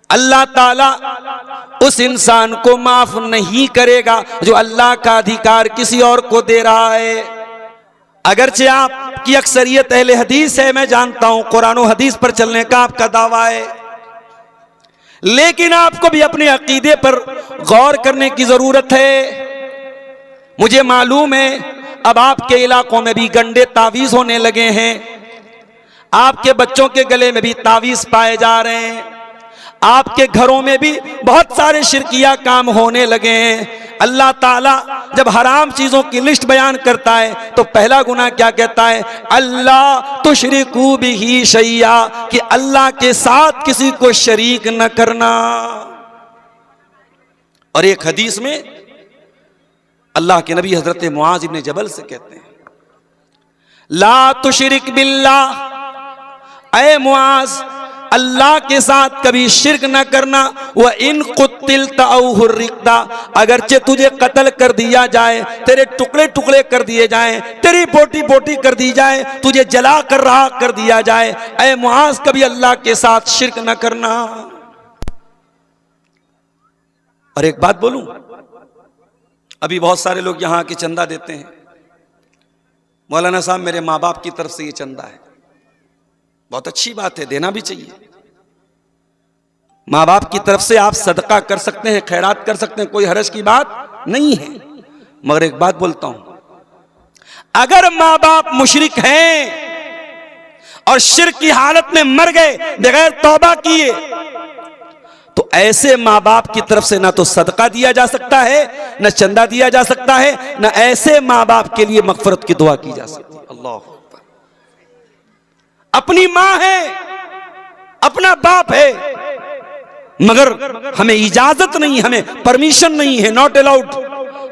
अल्लाह ताला उस इंसान को माफ नहीं करेगा जो अल्लाह का अधिकार किसी और को दे रहा है। अगरचे आपकी अक्सरियत अहले हदीस है, मैं जानता हूं, कुरान और हदीस पर चलने का आपका दावा है, लेकिन आपको भी अपने अकीदे पर गौर करने की जरूरत है। मुझे मालूम है अब आपके इलाकों में भी गंडे तावीज होने लगे हैं, आपके बच्चों के गले में भी तावीज पाए जा रहे हैं, आपके घरों में भी बहुत सारे शिरकिया काम होने लगे हैं। अल्लाह ताला जब हराम चीजों की लिस्ट बयान करता है तो पहला गुनाह क्या कहता है? अल्लाह तुशरिकू बिही शैया, कि अल्लाह के साथ किसी को शरीक न करना। और एक हदीस में अल्लाह के नबी हजरत मुआज इब्न जबल से कहते हैं, ला तुशरिक बिल्लाह, ऐ मुआज अल्लाह के साथ कभी शिरक न करना। वह इन कुतिलता औ हुर्रिकता, अगरचे तुझे कत्ल कर दिया जाए, तेरे टुकड़े टुकड़े कर दिए जाएं, तेरी बोटी बोटी कर दी जाए, तुझे जला कर रहा कर दिया जाए, ऐ मुआज कभी अल्लाह के साथ शिरक न करना। और एक बात बोलूं, अभी बहुत सारे लोग यहां आके चंदा देते हैं, मौलाना साहब मेरे माँ बाप की तरफ से ये चंदा है, बहुत अच्छी बात है, देना भी चाहिए। मां बाप की तरफ से आप सदका कर सकते हैं, खैरात कर सकते हैं, कोई हरज की बात नहीं है। मगर एक बात बोलता हूं, अगर मां बाप मुशरिक हैं और शिर्क की हालत में मर गए बगैर तौबा किए, तो ऐसे मां बाप की तरफ से ना तो सदका दिया जा सकता है, ना चंदा दिया जा सकता है, ना ऐसे मां बाप के लिए मगफरत की दुआ की जा सकती है। अल्लाह, अपनी मां है, अपना बाप है, मगर हमें इजाजत नहीं, हमें परमिशन नहीं है, नॉट अलाउड,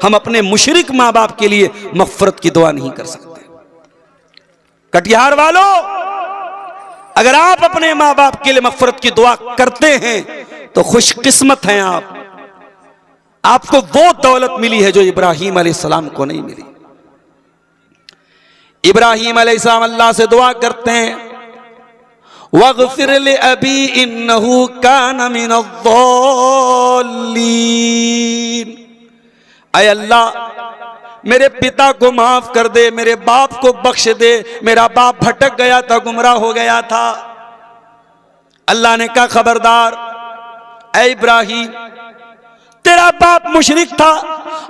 हम अपने मुशरिक मां बाप के लिए मगफरत की दुआ नहीं कर सकते। कटिहार वालों, अगर आप अपने मां बाप के लिए मगफरत की दुआ करते हैं तो खुशकिस्मत हैं आप, आपको वो दौलत मिली है जो इब्राहीम अलैहिस्सलाम को नहीं मिली। इब्राहीम अलैहिस्सलाम अल्लाह से दुआ करते हैं, वग़फ़िर लि अबी इन्नहु कान मिनज़्ज़ाल्लीन, ऐ अल्लाह मेरे पिता को माफ कर दे, मेरे बाप को बख्श दे, मेरा बाप भटक गया था, गुमराह हो गया था। अल्लाह ने कहा खबरदार ऐ इब्राहीम, तेरा बाप मुशरिक था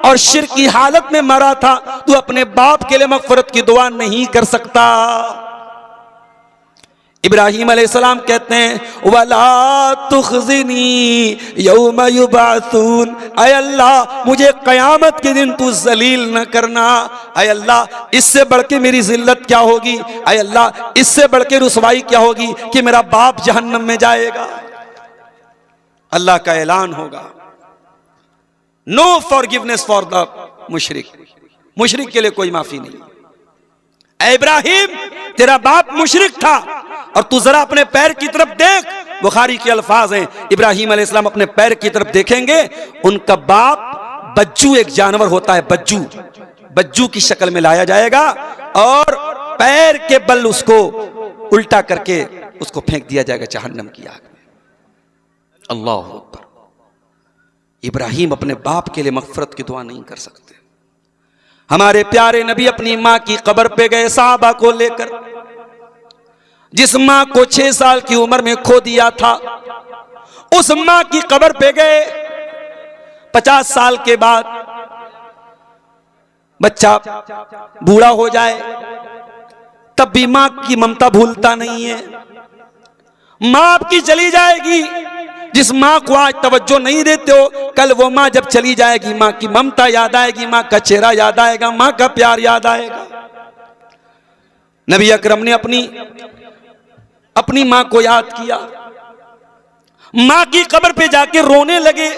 और शिर्क की हालत में मरा था, तू अपने बाप के लिए मगफरत की दुआ नहीं कर सकता। इब्राहीम अलैहिस्सलाम कहते हैं, वला तुख़ज़िनी यौम युबअसून, ऐ अल्लाह मुझे क़यामत के दिन तू ज़लील न करना। ऐ अल्लाह इससे बढ़ के मेरी ज़िल्लत क्या होगी, ऐ अल्लाह इससे बढ़ के रुसवाई क्या होगी कि मेरा बाप जहन्नम में जाएगा। अल्लाह का ऐलान होगा, नो फॉरगिवनेस फॉर द मुशरिक, मुशरिक के लिए कोई माफी नहीं। ऐ इब्राहिम तेरा बाप मुशरिक था और तू जरा अपने पैर की तरफ देख, बुखारी के अल्फाज हैं, इब्राहिम अलैहिस्सलाम अपने पैर की तरफ देखेंगे, उनका बाप बज्जू एक जानवर होता है, बज्जू, बज्जू की शक्ल में लाया जाएगा और पैर के बल उसको उल्टा करके उसको फेंक दिया जाएगा जहन्नम की आग में। अल्लाह अकबर। इब्राहिम अपने बाप के लिए मगफरत की दुआ नहीं कर सकते। हमारे प्यारे नबी अपनी मां की कब्र पे गए सहाबा को लेकर, जिस मां को 6 साल की उम्र में खो दिया था, उस मां की कब्र पे गए। 50 साल के बाद बच्चा बूढ़ा हो जाए तब भी मां की ममता भूलता नहीं है। मां आपकी चली जाएगी, जिस मां को आज तवज्जो नहीं देते हो, कल वो मां जब चली जाएगी, मां की ममता याद आएगी, मां का चेहरा याद आएगा, मां का प्यार याद आएगा। नबी अकरम ने अपनी मां को याद किया, मां की कब्र पे जाके रोने लगे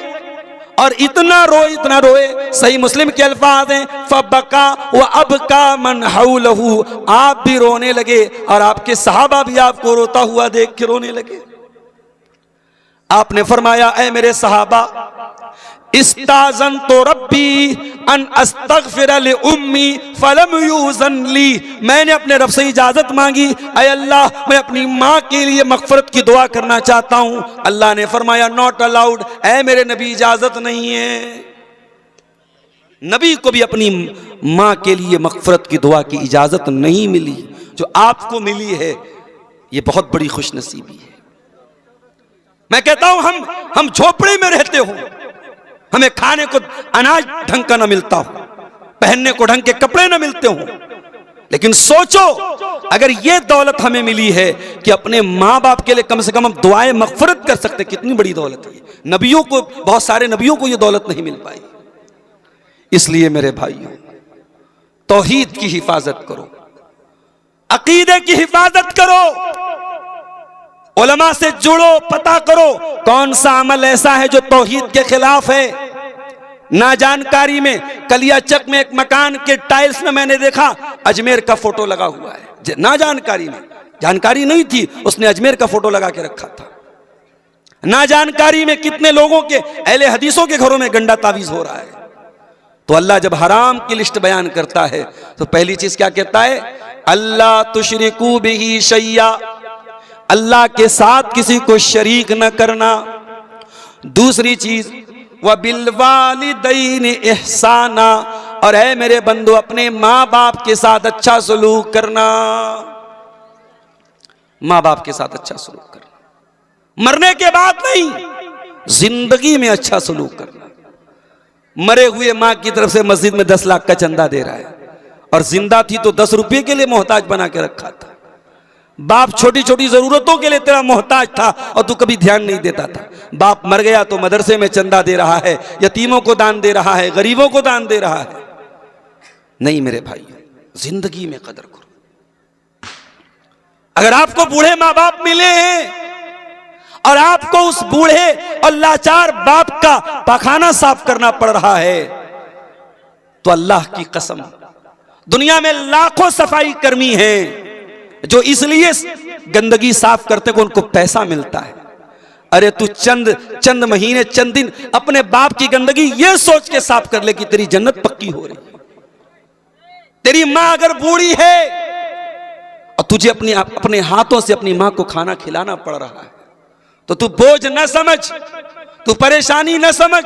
और इतना रोए, सही मुस्लिम के अल्फाज हैं, फबका व अबका मन हौलहू, आप भी रोने लगे और आपके सहाबा भी आपको रोता हुआ देख के रोने लगे। आपने फरमाया, ऐ मेरे सहाबा, इस्ताज़न तो रब्बी अन अस्तगफिर लि उम्मी फलम यूज़न ली, मैंने अपने रब से इजाजत मांगी, ऐ अल्लाह मैं अपनी माँ के लिए मगफरत की दुआ करना चाहता हूँ। अल्लाह ने फरमाया नॉट अलाउड, ऐ मेरे नबी इजाजत नहीं है। नबी को भी अपनी माँ के लिए मगफरत की दुआ की इजाजत नहीं मिली, जो आपको मिली है ये बहुत बड़ी खुशनसीबी है। मैं कहता हूं हम झोपड़ी में रहते हो, हमें खाने को अनाज ढंग का ना मिलता हो, पहनने को ढंग के कपड़े ना मिलते हो, लेकिन सोचो अगर ये दौलत हमें मिली है कि अपने माँ बाप के लिए कम से कम हम दुआएं मगफरत कर सकते, कितनी बड़ी दौलत है। नबियों को, बहुत सारे नबियों को ये दौलत नहीं मिल पाई। इसलिए मेरे भाइयों, तौहीद की हिफाजत करो, अकीदे की हिफाजत करो, उलमा से जुड़ो, पता करो कौन सा अमल ऐसा है जो तौहीद के खिलाफ है। ना जानकारी में कलियाचक में एक मकान के टाइल्स में मैंने देखा अजमेर का फोटो लगा हुआ है। ना जानकारी में, जानकारी नहीं थी, उसने अजमेर का फोटो लगा के रखा था। ना जानकारी में कितने लोगों के, अहले हदीसों के घरों में गंदा तावीज हो रहा है। तो अल्लाह जब हराम की लिस्ट बयान करता है तो पहली चीज क्या कहता है? अल्लाह तुशरिकू बिही शैया, अल्लाह के साथ किसी को शरीक न करना। दूसरी चीज व बिलवालिदैन इहसाना, और है मेरे बंदो अपने माँ बाप के साथ अच्छा सलूक करना। माँ बाप के साथ अच्छा सलूक करना, मरने के बाद नहीं, जिंदगी में अच्छा सलूक करना। मरे हुए माँ की तरफ से मस्जिद में 10 लाख का चंदा दे रहा है, और जिंदा थी तो 10 रुपये के लिए मोहताज बना के रखा था। बाप छोटी छोटी जरूरतों के लिए तेरा मोहताज था और तू कभी ध्यान नहीं देता था। बाप मर गया तो मदरसे में चंदा दे रहा है, यतीमों को दान दे रहा है, गरीबों को दान दे रहा है। नहीं मेरे भाई, जिंदगी में कदर करो। अगर आपको बूढ़े माँ बाप मिले हैं और आपको उस बूढ़े और लाचार बाप का पाखाना साफ करना पड़ रहा है, तो अल्लाह की कसम, दुनिया में लाखों सफाई कर्मी हैं जो इसलिए गंदगी साफ करते को उनको पैसा मिलता है। अरे तू चंद महीने, चंद दिन अपने बाप की गंदगी ये सोच के साफ कर ले कि तेरी जन्नत पक्की हो रही है। तेरी माँ अगर बूढ़ी है और तुझे अपने हाथों से अपनी माँ को खाना खिलाना पड़ रहा है, तो तू बोझ न समझ, तू परेशानी न समझ।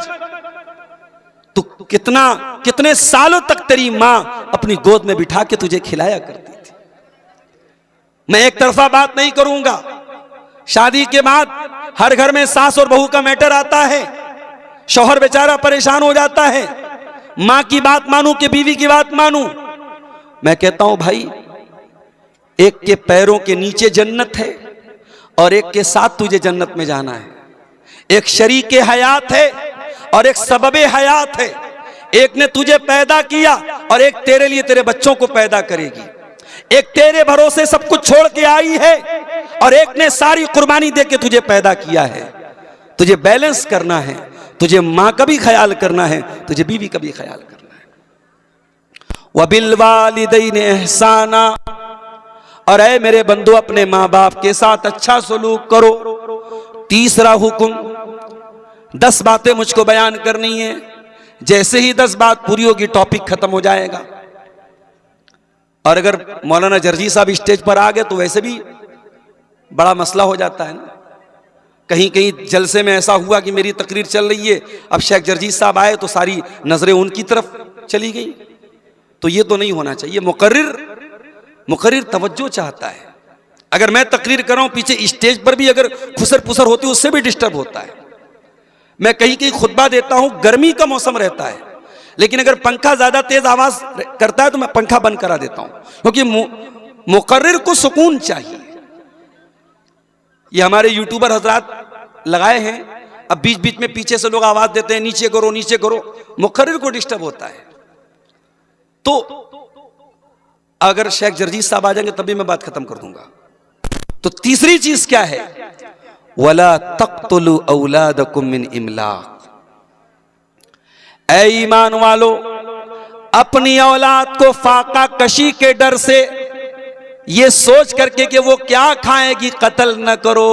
तू कितने सालों तक तेरी माँ अपनी गोद में बिठा के तुझे खिलाया करती थी। मैं एक तरफा बात नहीं करूंगा। शादी के बाद हर घर में सास और बहू का मैटर आता है, शौहर बेचारा परेशान हो जाता है, मां की बात मानूं कि बीवी की बात मानूं। मैं कहता हूं भाई, एक के पैरों के नीचे जन्नत है और एक के साथ तुझे जन्नत में जाना है। एक शरीके हयात है और एक सबबे हयात है। एक ने तुझे पैदा किया और एक तेरे लिए तेरे बच्चों को पैदा करेगी। एक तेरे भरोसे सब कुछ छोड़ के आई है और एक ने सारी कुर्बानी दे के तुझे पैदा किया है। तुझे बैलेंस करना है, तुझे मां का भी ख्याल करना है, तुझे बीवी का भी ख्याल करना है। वबिल वालिदैन एहसाना, और ऐ मेरे बंदो अपने माँ बाप के साथ अच्छा सलूक करो। तीसरा हुक्म, 10 बातें मुझको बयान करनी है। जैसे ही 10 बात पूरी होगी टॉपिक खत्म हो जाएगा। और अगर मौलाना जर्जी साहब स्टेज पर आ गए तो वैसे भी बड़ा मसला हो जाता है ना। कहीं कहीं जलसे में ऐसा हुआ कि मेरी तकरीर चल रही है, अब शेख जर्जी साहब आए तो सारी नजरें उनकी तरफ चली गई। तो ये तो नहीं होना चाहिए। मुकर्रिर तवज्जो चाहता है। अगर मैं तकरीर कर रहा हूं, पीछे स्टेज पर भी अगर खुसर पुसर होती है उससे भी डिस्टर्ब होता है। मैं कहीं कहीं खुतबा देता हूं, गर्मी का मौसम रहता है, लेकिन अगर पंखा ज्यादा तेज आवाज करता है तो मैं पंखा बंद करा देता हूं, क्योंकि मुकर्रिर को सुकून चाहिए। ये हमारे यूट्यूबर हजरात लगाए हैं, अब बीच बीच में पीछे से लोग आवाज देते हैं नीचे करो नीचे करो, मुकर्रिर को डिस्टर्ब होता है। तो अगर शेख जर्जीस साहब आ जाएंगे तब भी मैं बात खत्म कर दूंगा। तो तीसरी चीज क्या है? वला तक़्तुलू औलादकुम मिन इमलाक। ऐ ईमान वालो, अपनी औलाद को फाका कशी के डर से, ये सोच करके कि वो क्या खाएगी, कत्ल न करो।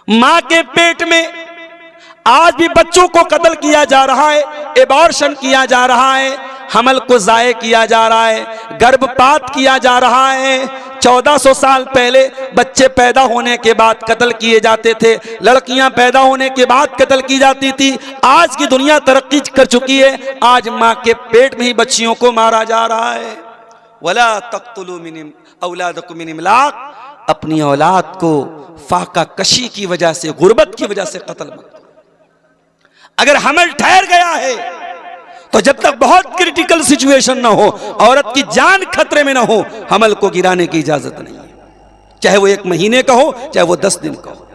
मां के पेट में आज भी बच्चों को कत्ल किया जा रहा है, एबॉर्शन किया जा रहा है, हमल को जाये किया जा रहा है, गर्भपात किया जा रहा है। 1400 साल पहले बच्चे पैदा होने के बाद कत्ल किए जाते थे, लड़कियां पैदा होने के बाद कत्ल की जाती थी। आज की दुनिया तरक्की कर चुकी है, आज मां के पेट में ही बच्चियों को मारा जा रहा है। वला तक़्तुलू मिन औलादकुम मिन इमलाक, अपनी औलाद को फाका कशी की वजह से, गुर्बत की वजह से कत्ल मत करो। अगर हमल ठहर गया है तो जब तक बहुत क्रिटिकल सिचुएशन ना हो, औरत की जान खतरे में ना हो, हमल को गिराने की इजाजत नहीं है, चाहे वो 1 महीने का हो, चाहे वो 10 दिन का हो।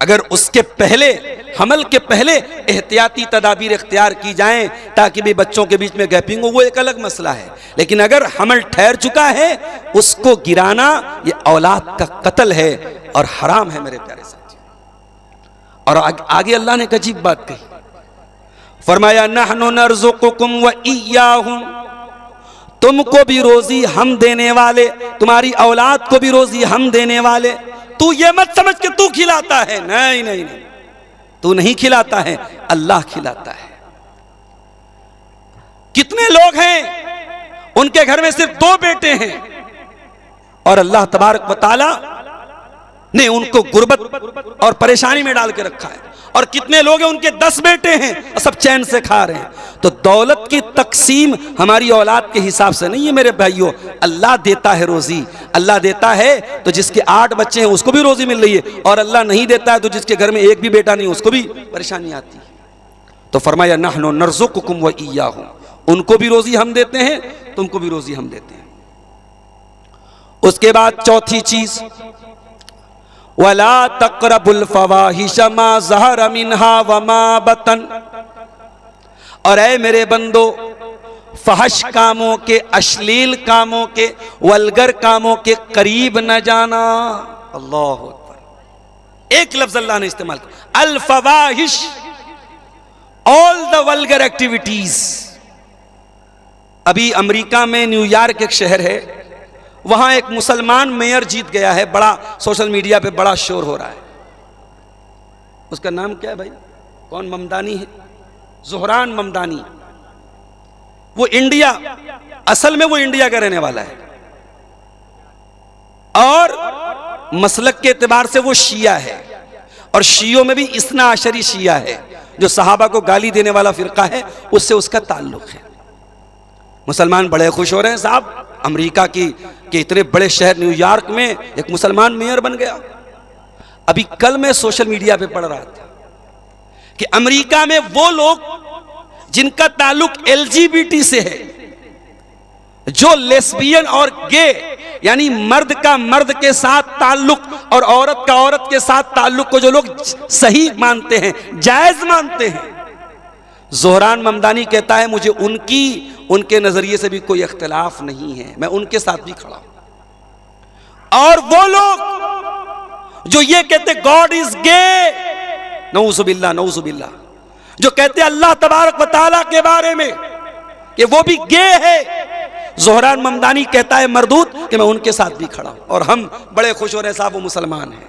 अगर उसके पहले, हमल के पहले एहतियाती तदाबीर इख्तियार की जाएं ताकि भी बच्चों के बीच में गैपिंग हो, वो एक अलग मसला है। लेकिन अगर हमल ठहर चुका है, उसको गिराना ये औलाद का कत्ल है और हराम है मेरे प्यारे साथी। और आगे अल्लाह ने एक अजीब बात कही, फरमाया नहनु नर्ज़ुकुकुम व इय्याहुम, तुमको भी रोजी हम देने वाले, तुम्हारी औलाद को भी रोजी हम देने वाले। तू ये मत समझ के तू खिलाता है, नहीं नहीं नहीं, तू नहीं खिलाता है, अल्लाह खिलाता है। कितने लोग हैं उनके घर में सिर्फ 2 बेटे हैं और अल्लाह तबारक व तआला ने उनको गुर्बत और परेशानी में डाल के रखा है। और कितने लोग हैं उनके 10 बेटे हैं और सब चैन से खा रहे हैं। तो दौलत की तकसीम हमारी औलाद के हिसाब से नहीं है मेरे भाइयों, अल्लाह देता है रोजी। अल्लाह देता है तो जिसके 8 बच्चे हैं उसको भी रोजी मिल रही है, और अल्लाह नहीं देता है तो जिसके घर में एक भी बेटा नहीं उसको भी परेशानी आती है। तो फरमाया नहनु नर्ज़ुकुकुम व इय्याहुम, उनको भी रोजी हम देते हैं, तुमको भी रोजी हम देते हैं। उसके बाद चौथी चीज, वला तक़रबुल फ़वाहिश मा ज़हर मिन्हा व मा बतन, और ऐ मेरे बंदो, फहश कामों के, अश्लील कामों के, वल्गर कामों के करीब न जाना। अल्लाहु अकबर, एक लफ्ज अल्लाह ने इस्तेमाल किया, अल फवाहिश, ऑल द वल्गर एक्टिविटीज। अभी अमेरिका में न्यूयॉर्क एक शहर है, वहां एक मुसलमान मेयर जीत गया है, बड़ा सोशल मीडिया पे बड़ा शोर हो रहा है। उसका नाम क्या है भाई? कौन? ममदानी है, ज़ोहरान ममदानी। वो इंडिया, असल में वो इंडिया का रहने वाला है और मसलक के एतबार से वो शिया है, और शियों में भी इस्ना अशरी शिया है, जो सहाबा को गाली देने वाला फिरका है, उससे उसका ताल्लुक है। मुसलमान बड़े खुश हो रहे हैं साहब, अमेरिका के इतने बड़े शहर न्यूयॉर्क में एक मुसलमान मेयर बन गया। अभी कल मैं सोशल मीडिया पे पढ़ रहा था कि अमेरिका में वो लोग जिनका ताल्लुक LGBT से है, जो लेस्बियन और गे, यानी मर्द का मर्द के साथ ताल्लुक और औरत का औरत के साथ ताल्लुक को जो लोग सही मानते हैं, जायज मानते हैं, ज़ोहरान ममदानी कहता है मुझे उनके नजरिए से भी कोई इख्तिलाफ नहीं है, मैं उनके साथ भी खड़ा हूं। और वो लोग जो ये कहते गॉड इज गे, नऊजुबिल्लाह नऊजुबिल्लाह, जो कहते अल्लाह तबारक व तआला के बारे में कि वो भी गे है, ज़ोहरान ममदानी कहता है मरदूद कि मैं उनके साथ भी खड़ा हूं, और हम बड़े खुश हो रहे हैं साहब वो मुसलमान हैं।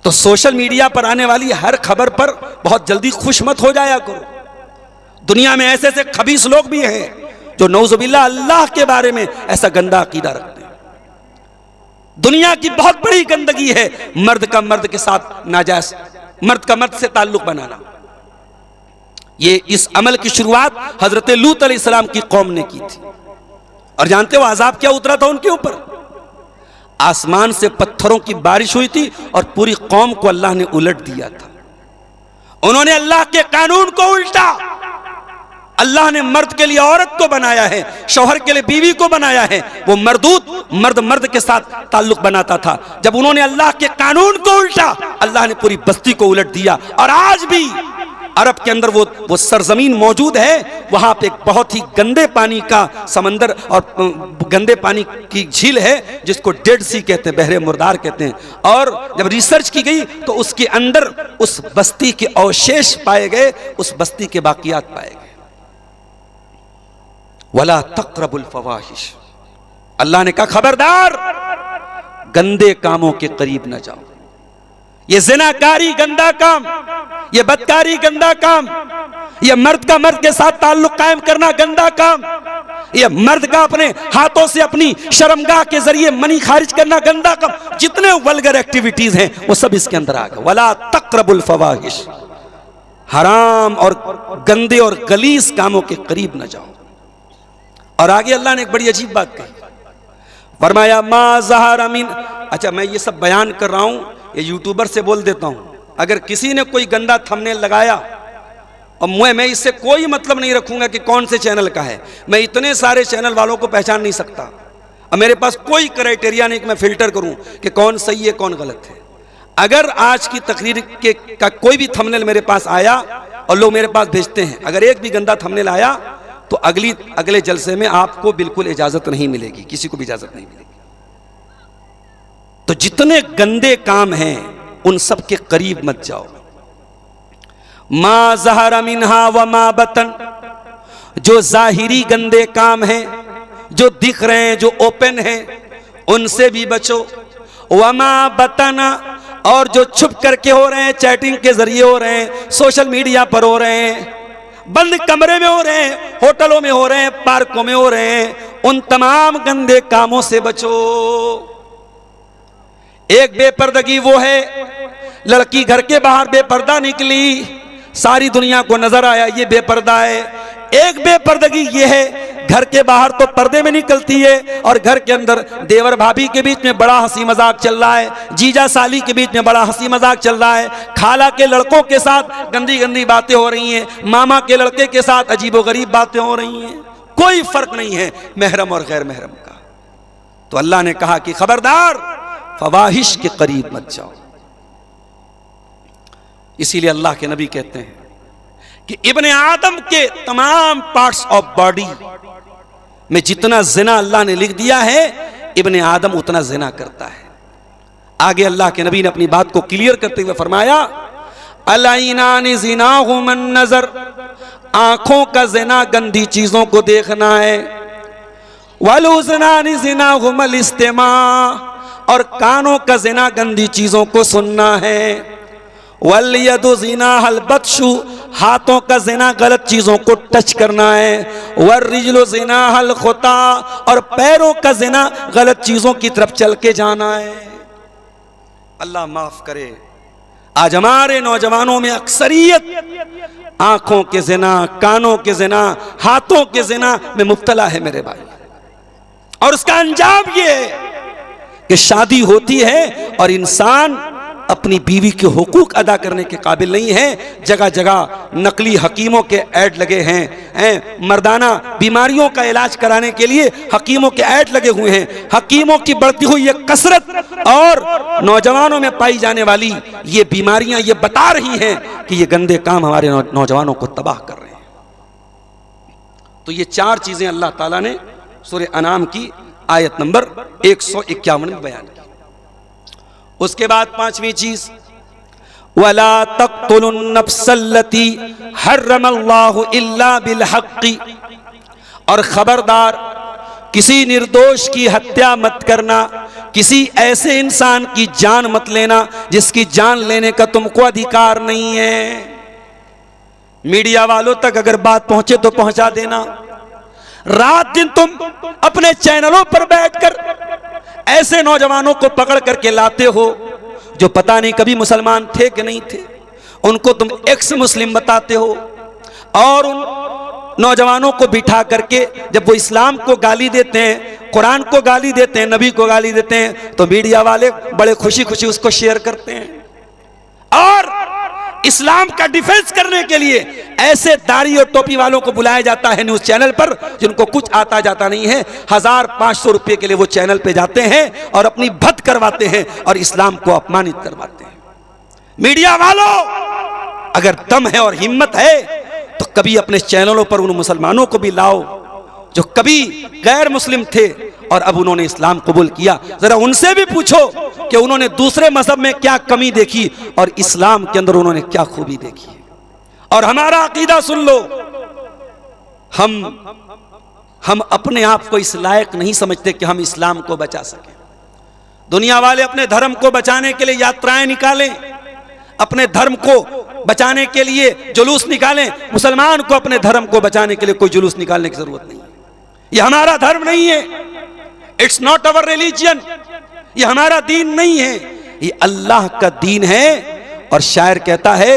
तो सोशल मीडिया पर आने वाली हर खबर पर बहुत जल्दी खुश मत हो जाया करो। दुनिया में ऐसे ऐसे खबीस लोग भी हैं जो नऊजुबिल्लाह अल्लाह के बारे में ऐसा गंदा अकीदा रखते हैं। दुनिया की बहुत बड़ी गंदगी है मर्द का मर्द के साथ नाजायज, मर्द का मर्द से ताल्लुक बनाना। ये इस अमल की शुरुआत हजरत लूत अलैहिस्सलाम की कौम ने की थी, और जानते हो अजाब क्या उतरा था उनके ऊपर? आसमान से पत्थरों की बारिश हुई थी और पूरी कौम को अल्लाह ने उलट दिया था। उन्होंने अल्लाह के कानून को उल्टा। अल्लाह ने मर्द के लिए औरत को बनाया है, शौहर के लिए बीवी को बनाया है। वो मर्दूद मर्द मर्द के साथ ताल्लुक बनाता था। जब उन्होंने अल्लाह के कानून को उल्टा, अल्लाह ने पूरी बस्ती को उलट दिया। और आज भी अरब के अंदर वो सरजमीन मौजूद है, वहां पे एक बहुत ही गंदे पानी का समंदर और गंदे पानी की झील है जिसको डेड सी कहते हैं, बहरे मुर्दार कहते हैं। और जब रिसर्च की गई तो उसके अंदर उस बस्ती के अवशेष पाए गए, उस बस्ती के बाकियात पाए गए। वला तक़रबुल फ़वाहिश, अल्लाह ने कहा खबरदार गंदे कामों के करीब न जाओ। ये ज़िनाकारी गंदा काम, ये बदकारी गंदा काम, ये मर्द का मर्द के साथ ताल्लुक कायम करना गंदा काम, ये मर्द का अपने हाथों से अपनी शर्मगाह के जरिए मनी खारिज करना गंदा काम। जितने वल्गर एक्टिविटीज हैं वो सब इसके अंदर आ गए। वला तक़रबुल फ़वाहिश, हराम और गंदे और गलीज कामों के करीब न जाओ। और आगे अल्लाह ने एक बड़ी अजीब बात कही, फरमाया मा ज़हर मिन। अच्छा, मैं ये सब बयान कर रहा हूं, ये यूट्यूबर से बोल देता हूं, अगर किसी ने कोई गंदा थंबनेल लगाया और मैं इससे कोई मतलब नहीं रखूंगा कि कौन से चैनल का है। मैं इतने सारे चैनल वालों को पहचान नहीं सकता और मेरे पास कोई क्राइटेरिया नहीं कि मैं फिल्टर करूं कि कौन सही है कौन गलत है। अगर आज की तकरीर का कोई भी थंबनेल मेरे पास आया और लोग मेरे पास भेजते हैं, अगर एक भी गंदा थंबनेल आया तो अगले जलसे में आपको बिल्कुल इजाजत नहीं मिलेगी, किसी को भी इजाजत नहीं मिलेगी। तो जितने गंदे काम हैं उन सब के करीब मत जाओ। मा ज़हर मिन्हा व मा बतन, जो जाहिरी गंदे काम हैं, जो दिख रहे हैं, जो ओपन हैं, उनसे भी बचो। व मा बतन, और जो छुप करके हो रहे हैं, चैटिंग के जरिए हो रहे हैं, सोशल मीडिया पर हो रहे हैं, बंद कमरे में हो रहे हैं, होटलों में हो रहे हैं, पार्कों में हो रहे हैं, उन तमाम गंदे कामों से बचो। एक बेपर्दगी वो है, लड़की घर के बाहर बेपर्दा निकली, सारी दुनिया को नजर आया ये बेपर्दा है। एक बेपर्दगी ये है, घर के बाहर तो पर्दे में निकलती है और घर के अंदर देवर भाभी के बीच में बड़ा हंसी मजाक चल रहा है, जीजा साली के बीच में बड़ा हंसी मजाक चल रहा है, खाला के लड़कों के साथ गंदी गंदी बातें हो रही हैं, मामा के लड़के के साथ अजीबोगरीब बातें हो रही हैं। कोई फर्क नहीं है महरम और गैर महरम का। तो अल्लाह ने कहा कि खबरदार, फवाहिश के करीब मत जाओ। इसीलिए अल्लाह के नबी कहते हैं कि इब्ने आदम के तमाम पार्ट्स ऑफ बॉडी में जितना जिना अल्लाह ने लिख दिया है, इब्ने आदम उतना जिना करता है। आगे अल्लाह के नबी ने अपनी बात को क्लियर करते हुए फरमाया, अलैनानि ज़िनाहुमन नज़र, आंखों का जिना गंदी चीजों को देखना है, वलुज़नानि ज़िनाहुमल इस्तिमा, और कानों का जिना गंदी चीजों को सुनना है, वल्यदु ज़िनाहल बत्शु, हाथों का जिना गलत चीजों को टच करना है, वर्रिजलु ज़िनाहल खुता, और पैरों का जिना गलत चीजों की तरफ चल के जाना है। अल्लाह माफ करे, आज हमारे नौजवानों में अक्सरियत आंखों के जिना, कानों के जिना, हाथों के जिना में मुब्तला है मेरे भाई। और उसका अंजाम ये है कि शादी होती है और इंसान अपनी बीवी के हुकूक अदा करने के काबिल नहीं है। जगह जगह नकली हकीमों के ऐड लगे हैं, मर्दाना बीमारियों का इलाज कराने के लिए हकीमों के ऐड लगे हुए हैं। हकीमों की बढ़ती हुई ये कसरत और नौजवानों में पाई जाने वाली ये बीमारियां ये बता रही हैं कि ये गंदे काम हमारे नौजवानों को तबाह कर रहे हैं। तो ये चार चीजें अल्लाह ताला ने सूरह अनाम की आयत नंबर 151 में बयान की। उसके बाद पांचवी चीज, वला तक़्तुलुन नफ्सल्लती हर्रमल्लाहु इल्ला बिल हक़्क़ि, और खबरदार किसी निर्दोष की हत्या मत करना, किसी ऐसे इंसान की जान मत लेना जिसकी जान लेने का तुमको अधिकार नहीं है। मीडिया वालों तक अगर बात पहुंचे तो पहुंचा देना। रात दिन तुम अपने चैनलों पर बैठकर ऐसे नौजवानों को पकड़ करके लाते हो जो पता नहीं कभी मुसलमान थे कि नहीं थे, उनको तुम एक्स मुस्लिम बताते हो, और उन नौजवानों को बिठा करके जब वो इस्लाम को गाली देते हैं, कुरान को गाली देते हैं, नबी को गाली देते हैं, तो मीडिया वाले बड़े खुशी खुशी उसको शेयर करते हैं। और इस्लाम का डिफेंस करने के लिए ऐसे दाढ़ी और टोपी वालों को बुलाया जाता है न्यूज चैनल पर जिनको कुछ आता जाता नहीं है। 1500 रुपए के लिए वो चैनल पे जाते हैं और अपनी भद करवाते हैं और इस्लाम को अपमानित करवाते हैं। मीडिया वालों, अगर दम है और हिम्मत है तो कभी अपने चैनलों पर उन मुसलमानों को भी लाओ जो कभी गैर मुस्लिम थे और अब उन्होंने इस्लाम कबूल किया। जरा उनसे भी पूछो कि उन्होंने दूसरे मजहब में क्या कमी देखी और इस्लाम के अंदर उन्होंने क्या खूबी देखी। और हमारा अकीदा सुन लो, हम अपने आप को इस लायक नहीं समझते कि हम इस्लाम को बचा सकें। दुनिया वाले अपने धर्म को बचाने के लिए यात्राएं निकालें, अपने धर्म को बचाने के लिए जुलूस निकालें। मुसलमान को अपने धर्म को बचाने के लिए कोई जुलूस निकालने की जरूरत नहीं है। यह हमारा धर्म नहीं है, इट्स नॉट अवर रिलीजियन, यह हमारा दीन नहीं है, ये अल्लाह का दीन है। और शायर कहता है,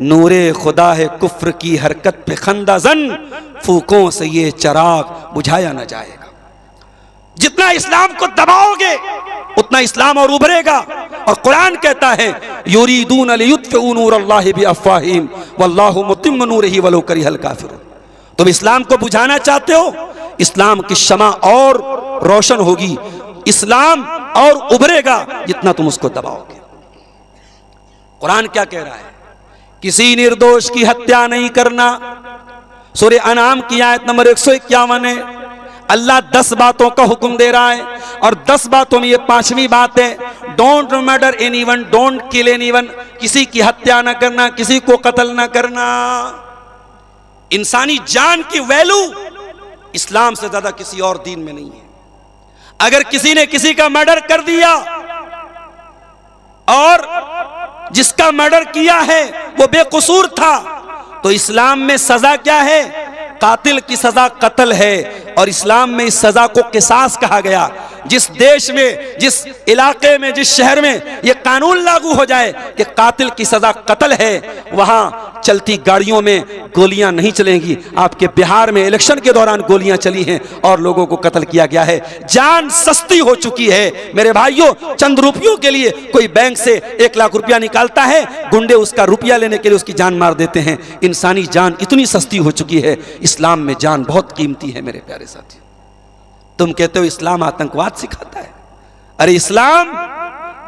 नूरे खुदा है कुफ्र की हरकत पे खंदाजन, फूकों से ये चिराग बुझाया न जाएगा। जितना इस्लाम को दबाओगे उतना इस्लाम और उभरेगा। और कुरान कहता है, युरीदून लियुत्फिउ नूरल्लाहि बिअफ़वाहिहिम वल्लाहु मुतिम्मु नूरिही वलौ करिहल काफिरून। तुम इस्लाम को बुझाना चाहते हो, इस्लाम की शमा और रोशन होगी, इस्लाम और उभरेगा जितना तुम उसको दबाओगे। कुरान क्या कह रहा है? किसी निर्दोष की हत्या नहीं करना। सूरह अनाम की आयत नंबर 151 है। अल्लाह 10 बातों का हुक्म दे रहा है और 10 बातों में ये 5वीं बात है, don't murder anyone, don't kill anyone. किसी की हत्या ना करना, किसी को कत्ल ना करना। इंसानी जान की वैल्यू इस्लाम से ज्यादा किसी और दीन में नहीं है। अगर किसी ने किसी का मर्डर कर दिया और जिसका मर्डर किया है वो बेकसूर था, तो इस्लाम में सजा क्या है? कातिल की सजा कत्ल है। और इस्लाम में इस सजा को किसास कहा गया। जिस देश में, जिस इलाके में, जिस शहर में यह कानून लागू हो जाए कि कातिल की सजा कत्ल है, वहां चलती गाड़ियों में गोलियां नहीं चलेंगी। आपके बिहार में इलेक्शन के दौरान गोलियां चली हैं और लोगों को कत्ल किया गया है। जान सस्ती हो चुकी है मेरे भाइयों। चंद रुपयों के लिए कोई बैंक से 1 लाख रुपया निकालता है, गुंडे उसका रुपया लेने के लिए उसकी जान मार देते हैं। इंसानी जान इतनी सस्ती हो चुकी है। इस्लाम में जान बहुत कीमती है मेरे प्यारे साथी। तुम कहते हो इस्लाम आतंकवाद सिखाता है। अरे इस्लाम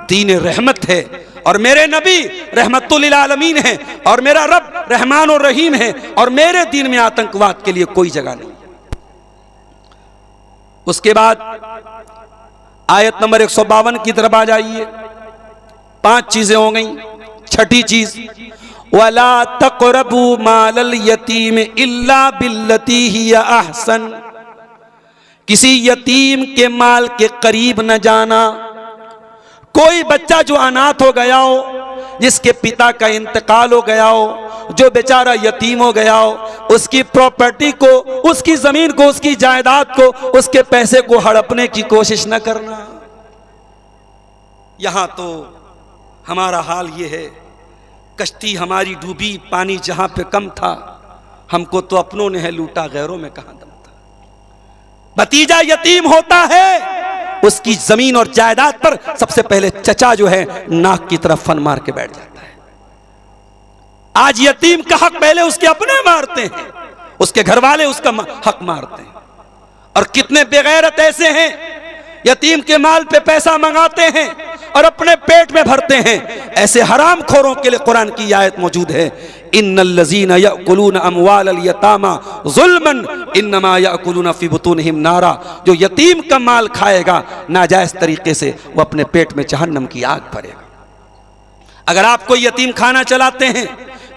दीन रहमत है और मेरे नबी रहमतुल लिल आलमीन है और मेरा रब रहमान और रहीम है और मेरे दीन में आतंकवाद के लिए कोई जगह नहीं। उसके बाद आयत नंबर 152 की तरफ आ जाइए। 5 चीजें हो गई। छठी चीज, वला तक़रबू मालल यतीम इल्ला बिल्लती हिया अहसन। किसी यतीम के माल के करीब न जाना। कोई बच्चा जो अनाथ हो गया हो, जिसके पिता का इंतकाल हो गया हो, जो बेचारा यतीम हो गया हो, उसकी प्रॉपर्टी को, उसकी जमीन को, उसकी जायदाद को, उसके पैसे को हड़पने की कोशिश न करना। यहां तो हमारा हाल ये है, कश्ती हमारी डूबी, पानी जहां पे कम था, हमको तो अपनों ने है लूटा, गैरों में कहां दम था। भतीजा यतीम होता है, उसकी जमीन और जायदाद पर सबसे पहले चचा जो है नाक की तरफ फन मार के बैठ जाता है। आज यतीम का हक पहले उसके अपने मारते हैं, उसके घर वाले उसका हक मारते हैं। और कितने बेगैरत ऐसे हैं, यतीम के माल पे पैसा मंगाते हैं और अपने पेट में भरते हैं। ऐसे हराम खोरों के लिए कुरान की आयत मौजूद है, इन्नल्लज़ीना यअकुलूना अमवालल यतामा ज़ुल्मन इन्नमा यअकुलूना फी बुतूनिहिम नारा। जो यतीम का माल खाएगा नाजायज तरीके से, वो अपने पेट में जहन्नम की आग भरेगा। अगर आप कोई यतीम खाना चलाते हैं,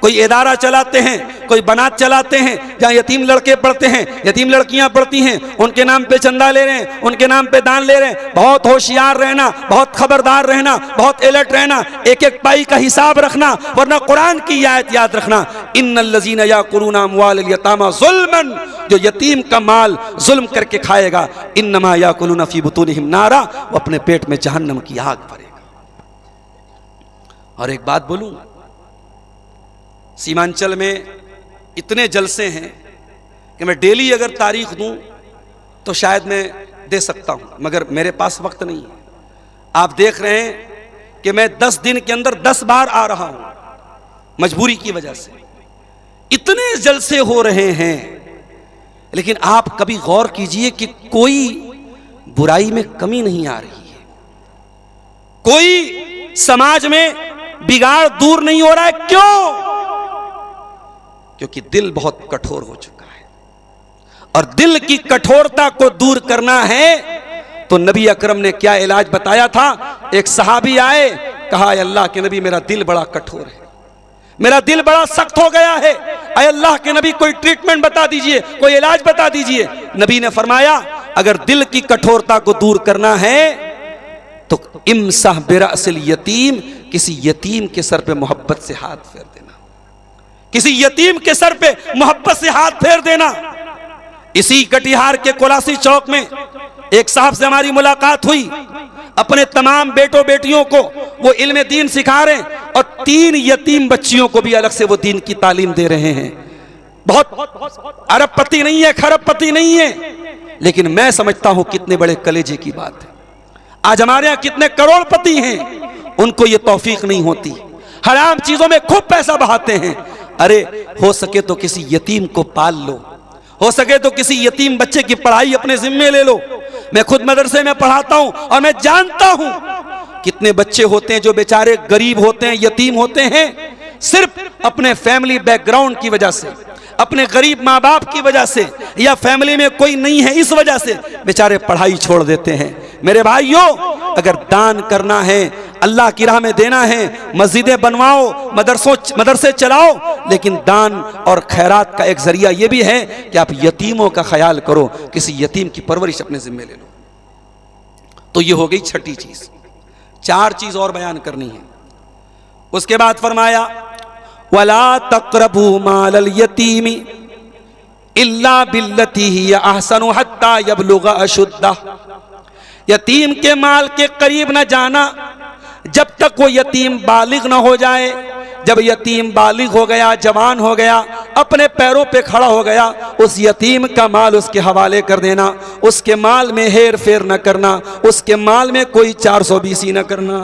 कोई इदारा चलाते हैं, कोई बनात चलाते हैं जहां यतीम लड़के पढ़ते हैं, यतीम लड़कियां पढ़ती हैं, उनके नाम पे चंदा ले रहे हैं, उनके नाम पे दान ले रहे हैं, बहुत होशियार रहना, बहुत खबरदार रहना, बहुत अलर्ट रहना, एक एक पाई का हिसाब रखना, वरना कुरान की आयत याद रखना, इन्नल्लज़ीना याकुलूना अमवालल यतामा ज़ुल्मन। जो यतीम का माल जुल्म करके खाएगा, इन्नमा याकुलूना फी बुतूनिहिम नारा, वो अपने पेट में जहन्नम की आग भरेगा। और एक बात बोलूं, सीमांचल में इतने जलसे हैं कि मैं डेली अगर तारीख दूं तो शायद मैं दे सकता हूं, मगर मेरे पास वक्त नहीं है। आप देख रहे हैं कि मैं 10 दिन के अंदर 10 बार आ रहा हूं मजबूरी की वजह से। इतने जलसे हो रहे हैं, लेकिन आप कभी गौर कीजिए कि कोई बुराई में कमी नहीं आ रही है, कोई समाज में बिगाड़ दूर नहीं हो रहा है। क्यों? क्योंकि दिल बहुत कठोर हो चुका है। और दिल की कठोरता को दूर करना है तो नबी अकरम ने क्या इलाज बताया था? एक सहाबी आए, कहा अल्लाह के नबी मेरा दिल बड़ा कठोर है, मेरा दिल बड़ा सख्त हो गया है, अय अल्लाह के नबी कोई ट्रीटमेंट बता दीजिए, कोई इलाज बता दीजिए। नबी ने फरमाया अगर दिल की कठोरता को दूर करना है तो इमसाह बिरासिल यतीम, किसी यतीम के सर पे मोहब्बत से हाथ फेर देना, किसी यतीम के सर पे मोहब्बत से हाथ फेर देना। इसी कटिहार के कोलासी चौक में एक साहब से हमारी मुलाकात हुई, अपने तमाम बेटों बेटियों को वो इल्म दीन सिखा रहे हैं और 3 यतीम बच्चियों को भी अलग से वो दीन की तालीम दे रहे हैं। बहुत अरबपति नहीं है, खरबपति नहीं है, लेकिन मैं समझता हूं कितने बड़े कलेजे की बात है। आज हमारे यहां कितने करोड़पति हैं, उनको ये तौफीक नहीं होती, हराम चीजों में खूब पैसा बहाते हैं। अरे हो सके तो किसी यतीम को पाल लो, हो सके तो किसी यतीम बच्चे की पढ़ाई अपने जिम्मे ले लो। मैं खुद मदरसे में पढ़ाता हूं और मैं जानता हूं कितने बच्चे होते हैं जो बेचारे गरीब होते हैं, यतीम होते हैं, सिर्फ अपने फैमिली बैकग्राउंड की वजह से, अपने गरीब माँ बाप की वजह से, या फैमिली में कोई नहीं है इस वजह से बेचारे पढ़ाई छोड़ देते हैं। मेरे भाइयों, अगर दान करना है, अल्लाह की राह में देना है, मस्जिदें बनवाओ, मदरसे चलाओ, लेकिन दान और खैरात का एक जरिया यह भी है कि आप यतीमों का ख्याल करो, किसी यतीम की परवरिश अपने जिम्मे ले लो। तो ये हो गई छठी चीज। 4 चीज और बयान करनी है। उसके बाद फरमाया वला तक़रबू मालल यतीमी इल्ला बिल्लती ही अहसनु हत्ता यबलुगा अशुद्दा। यतीम के माल के करीब न जाना जब तक वो यतीम बालिग न हो जाए। जब यतीम बालिग हो गया, जवान हो गया, अपने पैरों पे खड़ा हो गया, उस यतीम का माल उसके हवाले कर देना, उसके माल में हेर फेर न करना, उसके माल में कोई 420 न करना।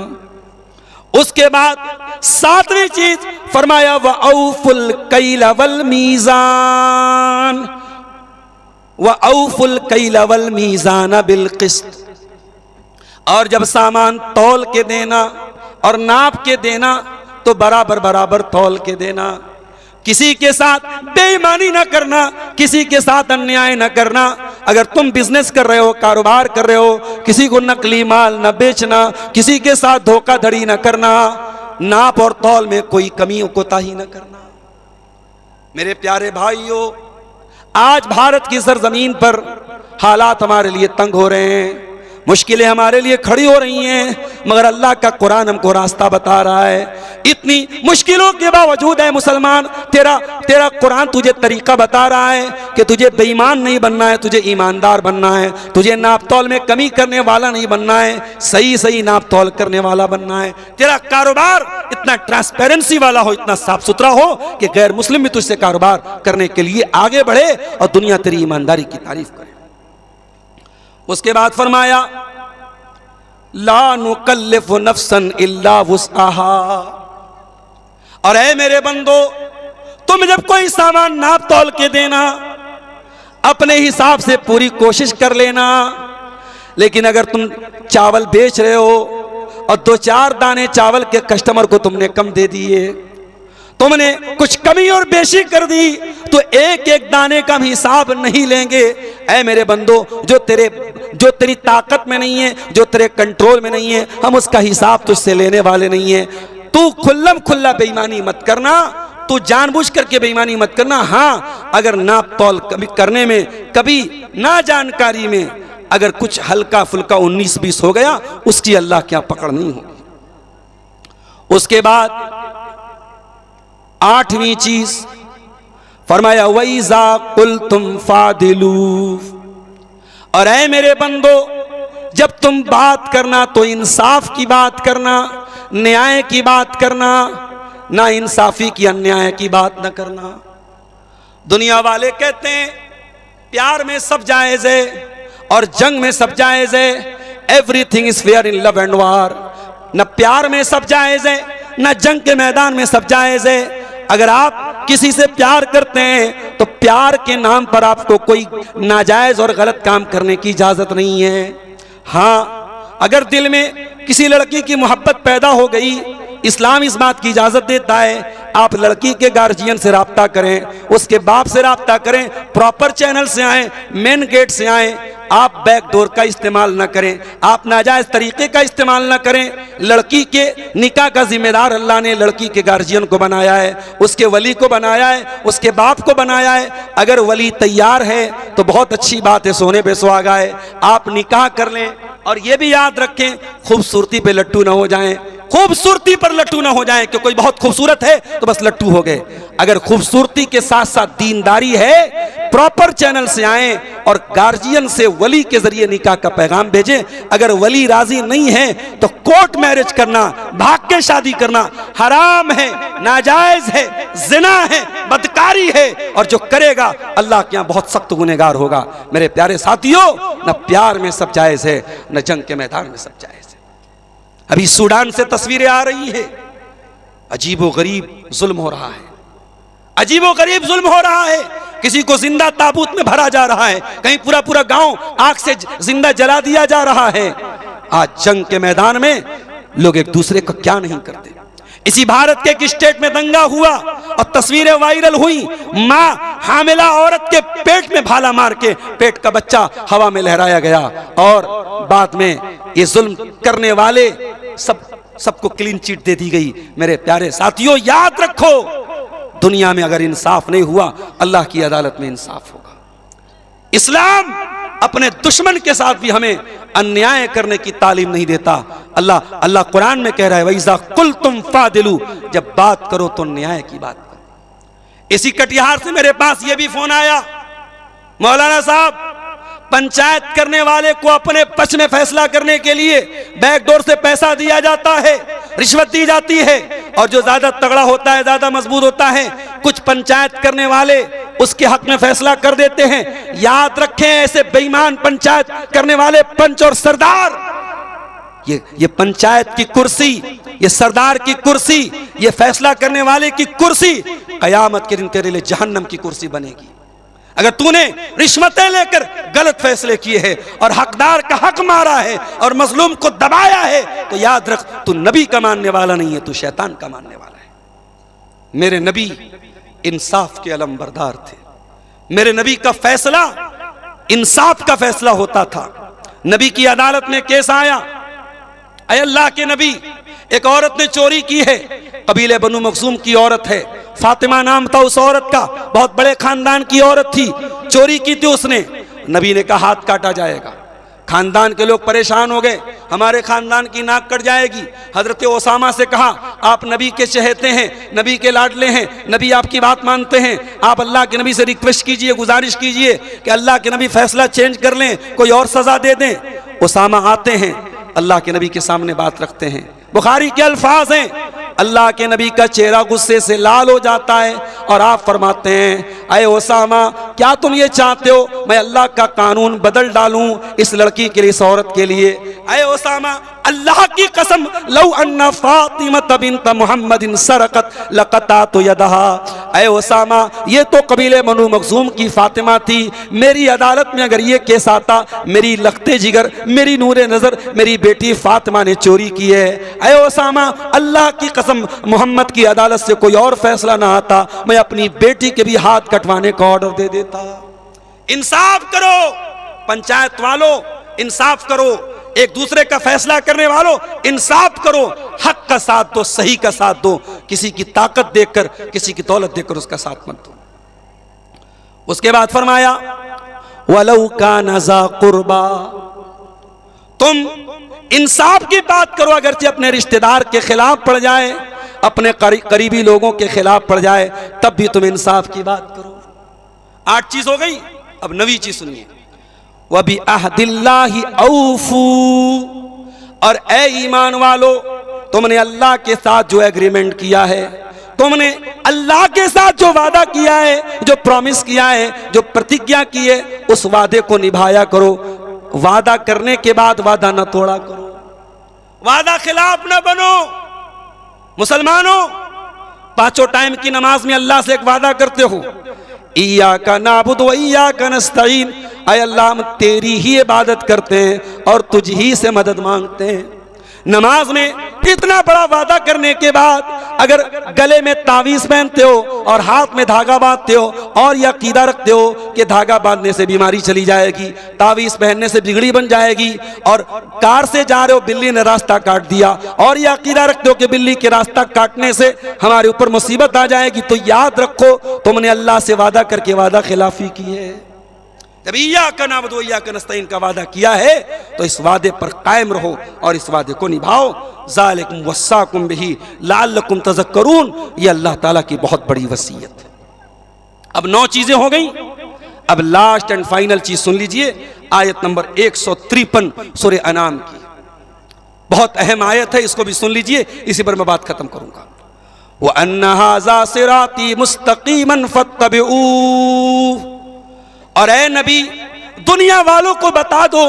उसके बाद 7वीं चीज फरमाया व औफुल कैल वल मीजान, व औफुल कैल वल मीजान बिल क़िस्त। और जब सामान तौल के देना और नाप के देना तो बराबर बराबर तौल के देना। किसी के साथ बेईमानी न करना, किसी के साथ अन्याय न करना। अगर तुम बिजनेस कर रहे हो, कारोबार कर रहे हो, किसी को नकली माल न बेचना, किसी के साथ धोखाधड़ी न करना, नाप और तौल में कोई कमी कोताही न करना। मेरे प्यारे भाइयों, आज भारत की सरजमीन पर हालात हमारे लिए तंग हो रहे हैं, मुश्किलें हमारे लिए खड़ी हो रही हैं, मगर अल्लाह का कुरान हमको रास्ता बता रहा है। इतनी मुश्किलों के बावजूद है मुसलमान, तेरा कुरान तुझे तरीका बता रहा है कि तुझे बेईमान नहीं बनना है, तुझे ईमानदार बनना है, तुझे नाप तौल में कमी करने वाला नहीं बनना है, सही सही नाप तौल करने वाला बनना है। तेरा कारोबार इतना ट्रांसपेरेंसी वाला हो, इतना साफ सुथरा हो कि गैर मुस्लिम भी तुझसे कारोबार करने के लिए आगे बढ़े और दुनिया तेरी ईमानदारी की तारीफ करे। उसके बाद फरमाया ला नुकल्लिफु नफ्सन इल्ला वुस्अहा। और ऐ मेरे बंदो, तुम जब कोई सामान नाप तौल के देना, अपने हिसाब से पूरी कोशिश कर लेना। लेकिन अगर तुम चावल बेच रहे हो और 2-4 दाने चावल के कस्टमर को तुमने कम दे दिए, तुमने कुछ कमी और बेशी कर दी, तो एक एक दाने का हम हिसाब नहीं लेंगे। ऐ मेरे बंदो, जो तेरी ताकत में नहीं है, जो तेरे कंट्रोल में नहीं है, हम उसका हिसाब तुझसे लेने वाले नहीं है। तू खुल्लम खुल्ला बेईमानी मत करना, तू जानबूझ करके बेईमानी मत करना। हाँ, अगर नाप तौल कभी करने में, कभी ना जानकारी में अगर कुछ हल्का फुल्का 19-20 हो गया, उसकी अल्लाह क्या पकड़ नहीं होगी। उसके बाद 8वीं चीज फरमाया वैज़ा कुल्तुम फादिलू। और ऐ मेरे बंदो, जब तुम बात करना तो इंसाफ की बात करना, न्याय की बात करना, ना इंसाफी की अन्याय की बात न करना। दुनिया वाले कहते हैं प्यार में सब जायज है और जंग में सब जायज है। Everything is fair in love and वार। न प्यार में सब जायज है, न जंग के मैदान में सब जायज है। अगर आप किसी से प्यार करते हैं तो प्यार के नाम पर आपको कोई नाजायज और गलत काम करने की इजाजत नहीं है। हाँ, अगर दिल में किसी लड़की की मोहब्बत पैदा हो गई, इस्लाम इस बात की इजाजत देता है आप लड़की के गार्जियन से राब्ता करें, उसके बाप से राब्ता करें, प्रॉपर चैनल से आए, मेन गेट से आए। आप बैक डोर का इस्तेमाल न करें, आप नाजायज तरीके का इस्तेमाल न करें। लड़की के निकाह का जिम्मेदार अल्लाह ने लड़की के गार्जियन को बनाया है, उसके वली को बनाया है, उसके बाप को बनाया है। अगर वली तैयार है तो बहुत अच्छी बात है, सोने पे सुहागा है। आप निकाह कर लें, और ये भी याद रखें, खूबसूरती पे लट्टू ना हो जाएं, खूबसूरती पर लट्टू ना हो जाएं कि कोई बहुत खूबसूरत है तो बस लट्टू हो गए। अगर खूबसूरती के साथ साथ दीनदारी है, प्रॉपर चैनल से आए और गार्जियन से वली के जरिए निकाह का पैगाम भेजें। अगर वली राजी नहीं है तो कोर्ट मैरिज करना, भाग के शादी करना हराम है, नाजायज है, जिना है, बदकारी है, और जो करेगा अल्लाह के यहाँ बहुत सख्त गुनहगार होगा। मेरे प्यारे साथियों, न प्यार में सब जायज है, न जंग के मैदान में सब जायज है। अभी सूडान से तस्वीरें आ रही है, अजीबो गरीब जुल्म हो रहा है, अजीबो गरीब जुल्म हो रहा है। किसी को जिंदा ताबूत में भरा जा रहा है, कहीं पूरा पूरा गांव आग से जिंदा जला दिया जा रहा है। आज जंग के मैदान में लोग एक दूसरे को क्या नहीं करते। इसी भारत के एक स्टेट में दंगा हुआ और तस्वीरें वायरल हुई, मां हामिला औरत के पेट में भाला मार के पेट का बच्चा हवा में लहराया गया, और बाद में ये जुल्म करने वाले सबको क्लीन चिट दे दी गई। मेरे प्यारे साथियों, याद रखो, दुनिया में अगर इंसाफ नहीं हुआ, अल्लाह की अदालत में इंसाफ होगा। इस्लाम अपने दुश्मन के साथ भी हमें अन्याय करने की तालीम नहीं देता। अल्लाह कुरान में कह रहा है, वैज़ा कुल्तुम फादिलू, जब बात करो तो न्याय की बात करो। इसी कटिहार से मेरे पास ये भी फोन आया, मौलाना साहब, पंचायत करने वाले को अपने पक्ष में फैसला करने के लिए बैकडोर से पैसा दिया जाता है, रिश्वत दी जाती है, और जो ज्यादा तगड़ा होता है, ज्यादा मजबूत होता है, कुछ पंचायत करने वाले उसके हक में फैसला कर देते हैं। याद रखें, ऐसे बेईमान पंचायत करने वाले पंच और सरदार, ये पंचायत की कुर्सी, ये सरदार की कुर्सी, ये फैसला करने वाले की कुर्सी कयामत के दिन तेरे लिए जहन्नम की कुर्सी बनेगी। अगर तूने रिश्वतें लेकर गलत फैसले किए हैं और हकदार का हक मारा है और मजलूम को दबाया है, तो याद रख, तू नबी का मानने वाला नहीं है, तू शैतान का मानने वाला है। मेरे नबी इंसाफ के अलमबरदार थे। मेरे नबी का फैसला इंसाफ का फैसला होता था। नबी की अदालत में केस आया, ऐ अल्लाह के नबी, एक औरत ने चोरी की है, कबीले बनु मखजूम की औरत है, फातिमा नाम था उस औरत का, बहुत बड़े खानदान की औरत थी, चोरी की थी उसने। नबी ने कहा हाथ काटा जाएगा। खानदान के लोग परेशान हो गए, हमारे खानदान की नाक कट जाएगी। हजरत ओसामा से कहा, आप नबी के चहेते हैं, नबी के लाडले हैं, नबी आपकी बात मानते हैं, आप अल्लाह के नबी से रिक्वेस्ट कीजिए, गुजारिश कीजिए कि अल्लाह के नबी फैसला चेंज कर लें, कोई और सजा दे दें। ओसामा आते हैं, अल्लाह के नबी के सामने बात रखते हैं। बुखारी के अल्फाज हैं, अल्लाह के नबी का चेहरा गुस्से से लाल हो जाता है और आप फरमाते हैं, अय ओसामा, क्या तुम ये चाहते हो मैं अल्लाह का कानून बदल डालूं इस लड़की के लिए, इस औरत के लिए? अय ओसामा, अल्लाह की कसम, लौ अन्ना फातिमत बिन्त मुहम्मदिन सरकत लक़तातु यदहा। अय ओसामा, ये तो कबीले बनु मखजूम की फातिमा थी, मेरी अदालत में अगर ये केस आता, मेरी लखते जिगर, मेरी नूरे नजर, मेरी बेटी फातिमा ने चोरी की है। अय ओसामा, अल्लाह की कसम, मोहम्मद की अदालत से कोई और फैसला ना आता, मैं अपनी बेटी के भी हाथ कटवाने का ऑर्डर दे देता। इंसाफ करो पंचायत वालों, इंसाफ करो एक दूसरे का फैसला करने वालों, इंसाफ करो, हक का साथ दो, सही का साथ दो, किसी की ताकत देखकर, किसी की दौलत देखकर उसका साथ मत दो। उसके बाद फरमाया, वलौ कान ज़ा कुर्बा, तुम इंसाफ की बात करो, अगरचे अपने रिश्तेदार के खिलाफ पड़ जाए, अपने करीबी लोगों के खिलाफ पड़ जाए, तब भी तुम इंसाफ की बात करो। 8 चीज हो गई, अब 9वीं चीज सुनिए, वबी अहदिल्लाहि औफू, और ए ईमान वालो, तुमने अल्लाह के साथ जो एग्रीमेंट किया है, तुमने अल्लाह के साथ जो वादा किया है, जो प्रॉमिस किया है, जो प्रतिज्ञा की है, उस वादे को निभाया करो। वादा करने के बाद वादा न तोड़ा करो, वादा खिलाफ न बनो। मुसलमानों, 5 टाइम की नमाज में अल्लाह से एक वादा करते हो, इय्याका नअबुदु व इय्याका नस्तईन, ऐ अल्लाह हम तेरी ही इबादत करते हैं और तुझ ही से मदद मांगते हैं। नमाज में इतना बड़ा वादा करने के बाद अगर गले में तावीज पहनते हो और हाथ में धागा बांधते हो और यह अकीदा रखते हो कि धागा बांधने से बीमारी चली जाएगी, तावीज पहनने से बिगड़ी बन जाएगी, और कार से जा रहे हो, बिल्ली ने रास्ता काट दिया, और यह अकीदा रखते हो कि बिल्ली के रास्ता काटने से हमारे ऊपर मुसीबत आ जाएगी, तो याद रखो तुमने अल्लाह से वादा करके वादा खिलाफी की है। जब इय्याका नअबुदु व इय्याका नस्तईन का वादा किया है तो इस वादे पर कायम रहो और इस वादे को निभाओ। ज़ालिकुम वस्साकुम बिही लअल्लकुम तज़क्करून, ये अल्लाह ताला की बहुत बड़ी वसीयत है। अब 9 चीजें हो गई। अब लास्ट एंड फाइनल चीज सुन लीजिए, आयत नंबर 153 सूरह अनाम की। बहुत अहम आयत है, इसको भी सुन लीजिए, इसी पर मैं बात खत्म करूंगा। व अन्ना हाज़ा सिराती मुस्तकीमन फत्तबिऊ, और ए नबी दुनिया वालों को बता दो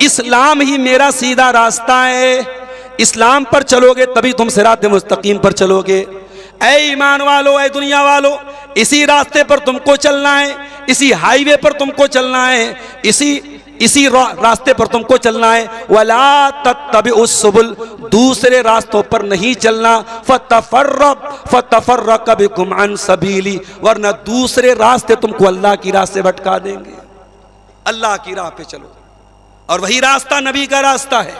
इस्लाम ही मेरा सीधा रास्ता है। इस्लाम पर चलोगे तभी तुम सिरात मुस्तकीम पर चलोगे। ए ईमान वालो, ए दुनिया वालो, इसी रास्ते पर तुमको चलना है, इसी हाईवे पर तुमको चलना है, इसी रास्ते पर तुमको चलना है। वला तत्तबिउस सुबुल, दूसरे रास्तों पर नहीं चलना। फतफर्रक बिकुम अन सबीली, वरना दूसरे रास्ते तुमको अल्लाह की राह से भटका देंगे। अल्लाह की राह पे चलो, और वही रास्ता नबी का रास्ता है,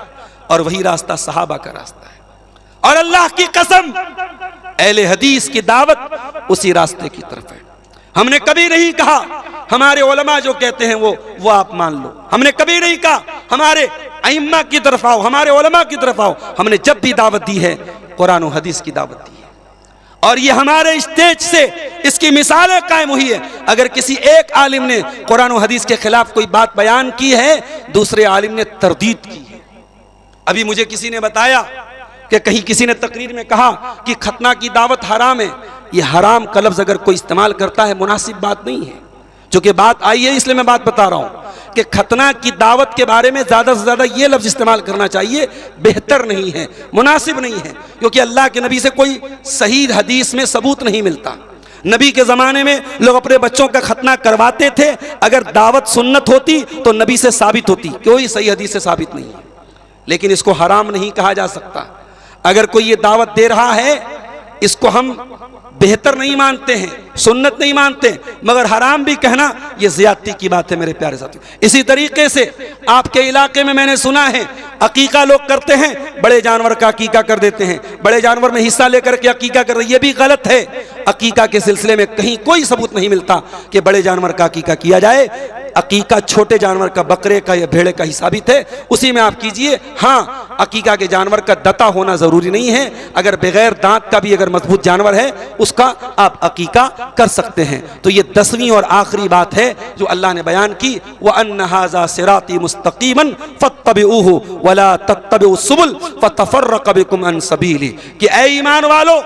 और वही रास्ता सहाबा का रास्ता है। और अल्लाह की कसम, अहले हदीस की दावत उसी रास्ते की तरफ है। हमने कभी नहीं कहा हमारे उलमा जो कहते हैं वो आप मान लो। हमने कभी नहीं कहा हमारे अइम्मा की तरफ आओ, हमारे उलमा की तरफ आओ। हमने जब भी दावत दी है कुरान और हदीस की दावत दी है, और ये हमारे स्टेज से इसकी मिसालें कायम हुई है। अगर किसी एक आलिम ने कुरान और हदीस के खिलाफ कोई बात बयान की है, दूसरे आलिम ने तरदीद की है। अभी मुझे किसी ने बताया कि कहीं किसी ने तकरीर में कहा कि खतना की दावत हराम है। ये हराम का लफ्ज़ अगर कोई इस्तेमाल करता है मुनासिब बात नहीं है। चूंकि बात आई है इसलिए मैं बात बता रहा हूं कि खतना की दावत के बारे में ज़्यादा से ज़्यादा ये लफ्ज़ इस्तेमाल करना चाहिए बेहतर नहीं है, मुनासिब नहीं है, क्योंकि अल्लाह के नबी से कोई सही हदीस में सबूत नहीं मिलता। नबी के ज़माने में लोग अपने बच्चों का खतना करवाते थे। अगर दावत सुन्नत होती तो नबी से साबित होती, कोई सही हदीस से साबित नहीं है। लेकिन इसको हराम नहीं कहा जा सकता। अगर कोई ये दावत दे रहा है, इसको हम बेहतर नहीं मानते हैं, सुन्नत नहीं मानते, मगर हराम भी कहना ये ज़्यादती की बात है मेरे प्यारे साथियों। इसी तरीके से आपके इलाके में मैंने सुना है अकीका लोग करते हैं, बड़े जानवर का अकीका कर देते हैं, बड़े जानवर में हिस्सा लेकर के अकीका कर, ये भी गलत है। अकीका के सिलसिले में कहीं कोई सबूत नहीं मिलता कि बड़े जानवर का अकीका किया जाए। अकीका छोटे जानवर का, बकरे का या भेड़े का ही साबित है, उसी में आप कीजिए। हाँ, अकीका के जानवर का दता होना ज़रूरी नहीं है। अगर बगैर दांत का भी अगर मजबूत जानवर है उसका आप अकीका कर सकते हैं। तो ये 10वीं और आखिरी बात है जो अल्लाह ने बयान की, व अन्न हाज़ा सिराती मुस्तकीमन फत्तबिऊहु वला तत्तबिउस सुबुल फतफर्रक बिकुम अन सबीली, कि ऐ ईमान वालो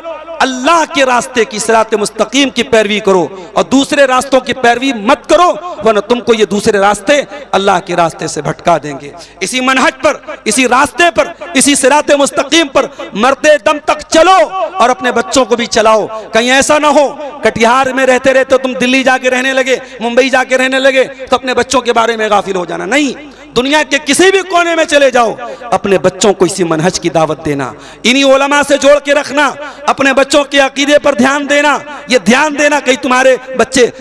अल्लाह के रास्ते की सिरात मुस्तकीम की पैरवी करो और दूसरे रास्तों की पैरवी मत करो, वरना तुमको ये दूसरे रास्ते अल्लाह के रास्ते से भटका देंगे। इसी मनहज पर, इसी रास्ते पर, इसी सिरात मुस्तकीम पर मरते दम तक चलो और अपने बच्चों को भी चलाओ। कहीं ऐसा ना हो कटिहार में रहते रहते तुम दिल्ली जाके रहने लगे, मुंबई जाके रहने लगे तो अपने बच्चों के बारे में गाफिल हो जाना। नहीं, दुनिया के किसी भी कोने में चले जाओ, अपने बच्चों को इसी मनहज की दावत देना, इन्हीं उलमा से जोड़ के रखना, अपने बच्चों के अकीदे पर ध्यान देना। ये ध्यान देना कहीं तुम्हारे बच्चे,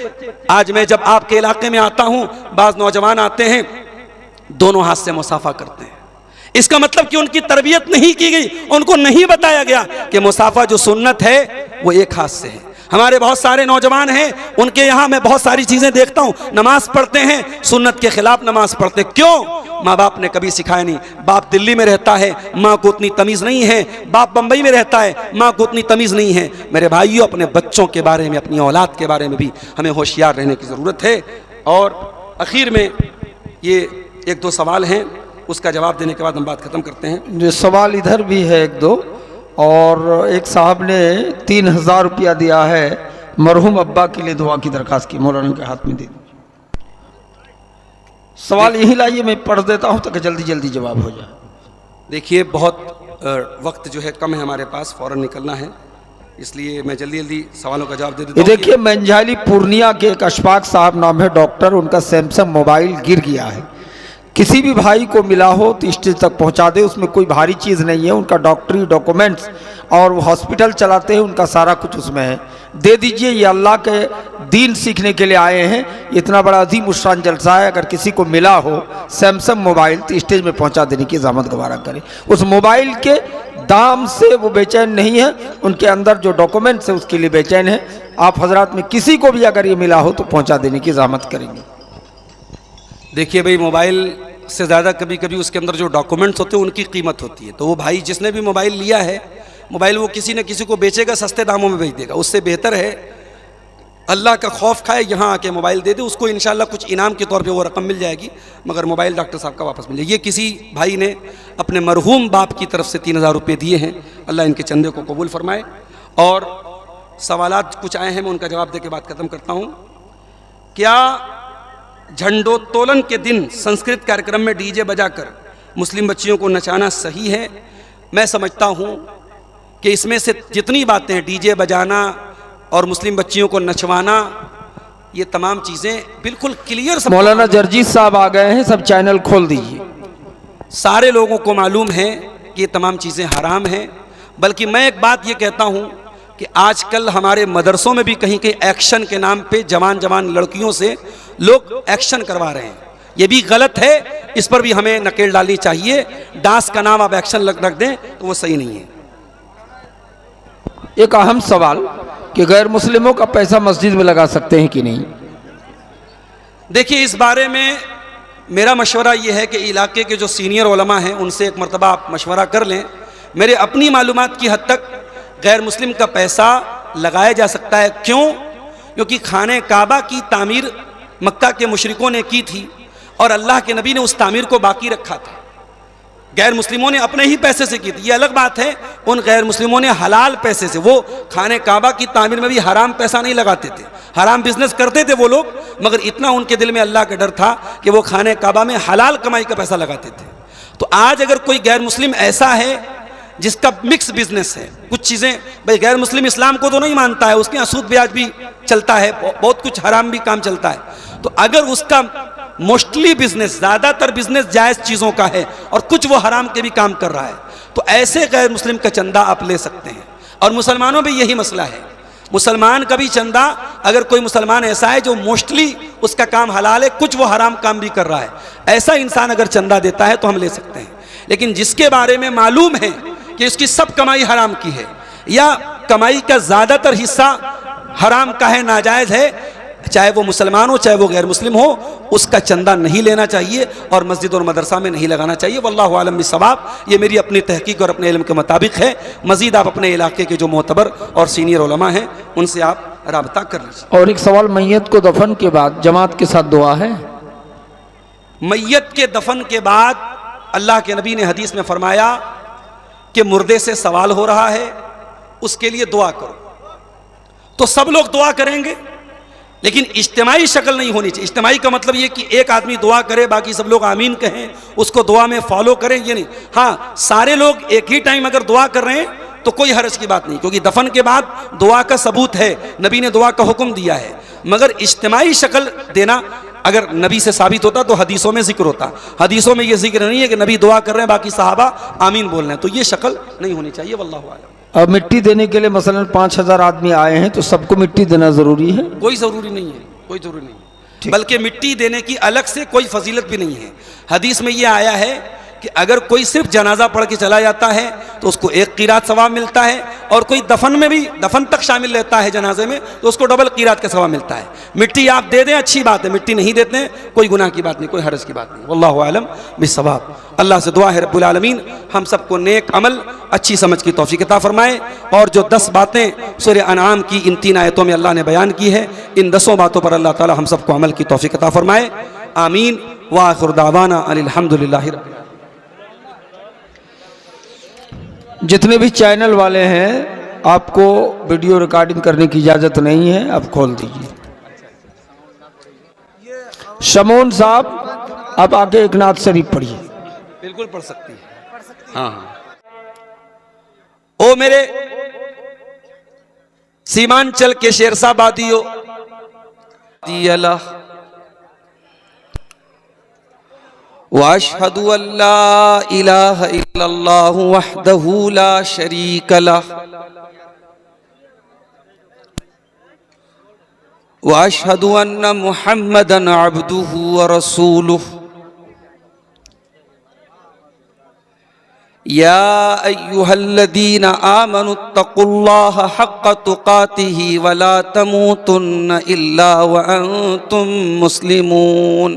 आज मैं जब आपके इलाके में आता हूं, बाज नौजवान आते हैं दोनों हाथ से मुसाफा करते हैं। इसका मतलब कि उनकी तरबियत नहीं की गई, उनको नहीं बताया गया कि मुसाफा जो सुन्नत है वो एक हाथ से है। हमारे बहुत सारे नौजवान हैं, उनके यहाँ मैं बहुत सारी चीज़ें देखता हूँ, नमाज पढ़ते हैं, सुन्नत के खिलाफ नमाज पढ़ते। क्यों? माँ बाप ने कभी सिखाया नहीं। बाप दिल्ली में रहता है, माँ को उतनी तमीज़ नहीं है। बाप बम्बई में रहता है, माँ को उतनी तमीज़ नहीं है। मेरे भाइयों, अपने बच्चों के बारे में, अपनी औलाद के बारे में भी हमें होशियार रहने की ज़रूरत है। और आखिर में ये 1-2 सवाल हैं, उसका जवाब देने के बाद हम बात ख़त्म करते हैं। जो सवाल इधर भी है 1-2, और एक साहब ने 3000 रुपया दिया है, मरहूम अब्बा के लिए दुआ की दरखास्त की, मौलाना के हाथ में दे दीजिए। सवाल यही लाइए, मैं पढ़ देता हूँ ताकि जल्दी जल्दी जवाब हो जाए। देखिए, बहुत वक्त जो है कम है हमारे पास, फ़ौरन निकलना है, इसलिए मैं जल्दी जल्दी सवालों का जवाब दे देता हूँ। देखिए, मंझाली पूर्णिया के एक अशफाक साहब नाम है डॉक्टर, उनका सैमसंग मोबाइल गिर गया है। किसी भी भाई को मिला हो तो स्टेज तक पहुंचा दे, उसमें कोई भारी चीज़ नहीं है, उनका डॉक्टरी डॉक्यूमेंट्स और वो हॉस्पिटल चलाते हैं, उनका सारा कुछ उसमें है, दे दीजिए। ये अल्लाह के दीन सीखने के लिए आए हैं, इतना बड़ा अजीम उस्तान जलसा है। अगर किसी को मिला हो सैमसंग मोबाइल तो स्टेज में पहुंचा देने की ज़हमत गवारा करें। उस मोबाइल के दाम से वो बेचैन नहीं है, उनके अंदर जो डॉक्यूमेंट्स है उसके लिए बेचैन है। आप हजरात में किसी को भी अगर ये मिला हो तो पहुँचा देने की ज़हमत करेंगे। देखिए भाई, मोबाइल से ज़्यादा कभी कभी उसके अंदर जो डॉक्यूमेंट्स होते हैं उनकी कीमत होती है। तो वो भाई जिसने भी मोबाइल लिया है, मोबाइल वो किसी न किसी को बेचेगा, सस्ते दामों में बेच देगा। उससे बेहतर है अल्लाह का खौफ खाए, यहाँ आके मोबाइल दे दे, उसको इंशाल्लाह कुछ इनाम के तौर पे वो रकम मिल जाएगी, मगर मोबाइल डॉक्टर साहब का वापस मिल जाएगी। ये किसी भाई ने अपने मरहूम बाप की तरफ से 3000 रुपये दिए हैं, अल्लाह इनके चंदे को कबूल फरमाए। और सवालात कुछ आए हैं, मैं उनका जवाब दे के बात ख़त्म करता हूँ। क्या झंडोत्तोलन के दिन संस्कृत कार्यक्रम में डीजे बजाकर मुस्लिम बच्चियों को नचाना सही है? मैं समझता हूँ कि इसमें से जितनी बातें हैं, डीजे बजाना और मुस्लिम बच्चियों को नचवाना, ये तमाम चीज़ें बिल्कुल क्लियर। मौलाना जर्जी साहब आ गए हैं, सब चैनल खोल दीजिए। सारे लोगों को मालूम है कि ये तमाम चीज़ें हराम हैं। बल्कि मैं एक बात ये कहता हूँ कि आजकल हमारे मदरसों में भी कहीं कहीं एक्शन के नाम पे जवान जवान लड़कियों से लोग एक्शन करवा रहे हैं। ये भी गलत है, इस पर भी हमें नकेल डालनी चाहिए। डांस का नाम आप एक्शन रख दें तो वो सही नहीं है। एक अहम सवाल कि गैर मुस्लिमों का पैसा मस्जिद में लगा सकते हैं कि नहीं? देखिए, इस बारे में मेरा मशवरा ये है कि इलाके के जो सीनियर उलमा हैं उनसे एक मरतबा आप मशवरा कर लें। मेरे अपनी मालूमात की हद तक गैर मुस्लिम का पैसा लगाया जा सकता है। क्यों? क्योंकि खाने काबा की तामीर मक्का के मुशरिकों ने की थी और अल्लाह के नबी ने उस तामीर को बाकी रखा था। गैर मुस्लिमों ने अपने ही पैसे से की थी। ये अलग बात है, उन गैर मुस्लिमों ने हलाल पैसे से, वो खाने काबा की तामीर में भी हराम पैसा नहीं लगाते थे, हराम बिजनेस करते थे वो लोग, मगर इतना उनके दिल में अल्लाह का डर था कि वो खाने काबा में हलाल कमाई का पैसा लगाते थे। तो आज अगर कोई गैर मुस्लिम ऐसा है जिसका मिक्स बिजनेस है, कुछ चीज़ें, भाई गैर मुस्लिम इस्लाम को तो नहीं मानता है, उसके यहाँ सूद ब्याज भी चलता है, बहुत कुछ हराम भी काम चलता है, तो अगर उसका मोस्टली बिजनेस, ज़्यादातर बिजनेस जायज़ चीज़ों का है और कुछ वो हराम के भी काम कर रहा है, तो ऐसे गैर मुस्लिम का चंदा आप ले सकते हैं। और मुसलमानों में यही मसला है, मुसलमान का भी चंदा, अगर कोई मुसलमान ऐसा है जो मोस्टली उसका काम हलाल है, कुछ वो हराम काम भी कर रहा है, ऐसा इंसान अगर चंदा देता है तो हम ले सकते हैं। लेकिन जिसके बारे में मालूम है कि उसकी सब कमाई हराम की है या कमाई का ज़्यादातर हिस्सा हराम का है, नाजायज़ है, चाहे वो मुसलमान हो चाहे वो गैर मुस्लिम हो, उसका चंदा नहीं लेना चाहिए और मस्जिद और मदरसा में नहीं लगाना चाहिए। वल्लाहु आलम बिस्सवाब। ये मेरी अपनी तहकीक और अपने इल्म के मुताबिक है। मज़ीद आप अपने इलाके के जो मोतबर और सीनियर उलमा हैं उनसे आप राबता कर लीजिए। और एक सवाल, मैयत को दफन के बाद जमात के साथ दुआ है? मैयत के दफन के बाद अल्लाह के नबी ने हदीस में फरमाया कि मुर्दे से सवाल हो रहा है, उसके लिए दुआ करो। तो सब लोग दुआ करेंगे, लेकिन इज्तिमाई शक्ल नहीं होनी चाहिए। इज्तिमाई का मतलब ये कि एक आदमी दुआ करे, बाकी सब लोग आमीन कहें, उसको दुआ में फॉलो करें, ये नहीं। हाँ, सारे लोग एक ही टाइम अगर दुआ कर रहे हैं तो कोई हर्ज की बात नहीं, क्योंकि दफन के बाद दुआ का सबूत है, नबी ने दुआ का हुक्म दिया है। मगर इज्तिमाई शक्ल देना अगर नबी से साबित होता तो हदीसों में जिक्र होता। हदीसों में ये जिक्र नहीं है कि नबी दुआ कर रहे हैं, बाकी सहाबा आमीन बोल रहे हैं, तो ये शक्ल नहीं होनी चाहिए। वल्लाहु आलम। अब मिट्टी देने के लिए मसलन 5000 आदमी आए हैं, तो सबको मिट्टी देना ज़रूरी है? कोई ज़रूरी नहीं है, कोई ज़रूरी नहीं, बल्कि मिट्टी देने की अलग से कोई फजीलत भी नहीं है। हदीस में ये आया है कि अगर कोई सिर्फ जनाजा पढ़ के चला जाता है तो उसको एक क़ीरात सवाब मिलता है, और कोई दफन में भी, दफन तक शामिल रहता है जनाजे में, तो उसको डबल क़ीरात का सवाब मिलता है। मिट्टी आप दे दें अच्छी बात है, मिट्टी नहीं देते हैं कोई गुनाह की बात नहीं, कोई हर्ज की बात नहीं। वल्लाहु आलम बिस्सवाब। अल्लाह से दुआ है रब्बुल आलमीन हम सबको नेक अमल, अच्छी समझ की तौफीक अता फरमाए। और जो 10 बातें सूरह अनआम की इन 3 आयतों में अल्लाह ने बयान की है, इन 10 बातों पर अल्लाह ताला हम सबको अमल की तौफीक अता फरमाए। आमीन। व आखिर दावाना अनिल हम्दुलिल्लाहि रब्बिल आलमीन। जितने भी चैनल वाले हैं, आपको वीडियो रिकॉर्डिंग करने की इजाज़त नहीं है, आप खोल दीजिए। शमोन साहब, आप आगे एक नात शरीफ पढ़िए। बिल्कुल पढ़ सकती है। हाँ, ओ मेरे सीमांचल के शेरशाबादियों, वाशहदु अल्ला इलाहा इल्लल्लाहु वहदहु ला शरीक लह वाशहदु अन्ना मुहम्मदन अब्दुहु व रसूलुहु। या अय्युहल्लज़ीना आमनुत्तक़ुल्लाहा हक़्क़ तुक़ातिही व ला तमूतुन्न इल्ला व अंतुम मुस्लिमून।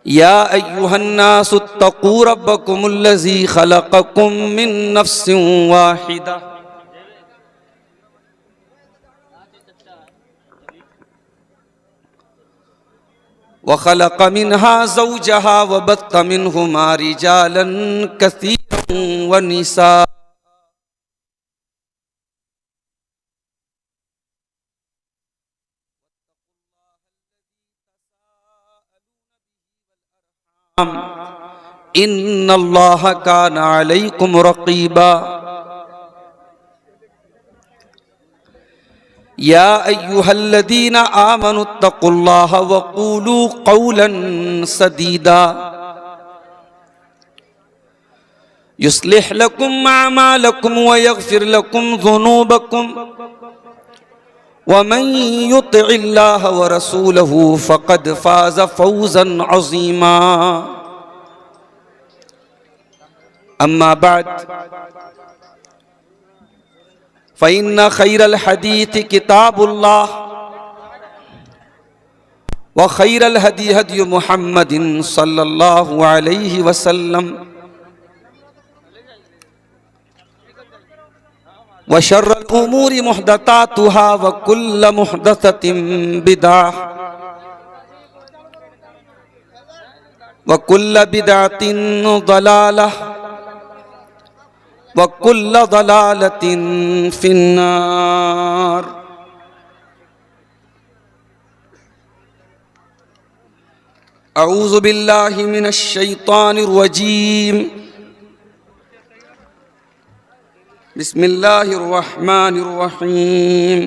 या अय्युहन्नासुत्तकू रब्बकुमुल्लज़ी खलक़कुम मिन नफ्सिन वाहिदा व खलक़ मिन्हा ज़ौजहा व बत्त मिन्हुमा रिजालन कसीरन व निसा। इन्नल्लाह काना अलैकुम रक़ीबा। या अय्युहल्लज़ीना आमनुत्तक़ुल्लाह वक़ूलू क़ौलन सदीदा युस्लिह लकुम अअमालकुम व यग़फ़िर लकुम ज़ुनूबकुम वमन युतिइल्लाह व रसूलहू फ़क़द फ़ाज़ फ़ौज़न अज़ीमा। अम्मा बअद फ़इन्न खैरल हदीस किताबुल्लाह व खैरल हदी हदी मुहम्मदिन सल्लल्लाहु अलैहि वसल्लम व शर्रल उमूरि मुहदसातुहा व कुल्ल मुहदसतिन बिदअह व कुल्ल बिदअतिन ज़लालह व कुल्ल ज़लालतिन फिन्नार। अऊज़ु बिल्लाहि मिनश शैतानिर रजीम। बिस्मिल्लाहिर रहमानिर रहीम।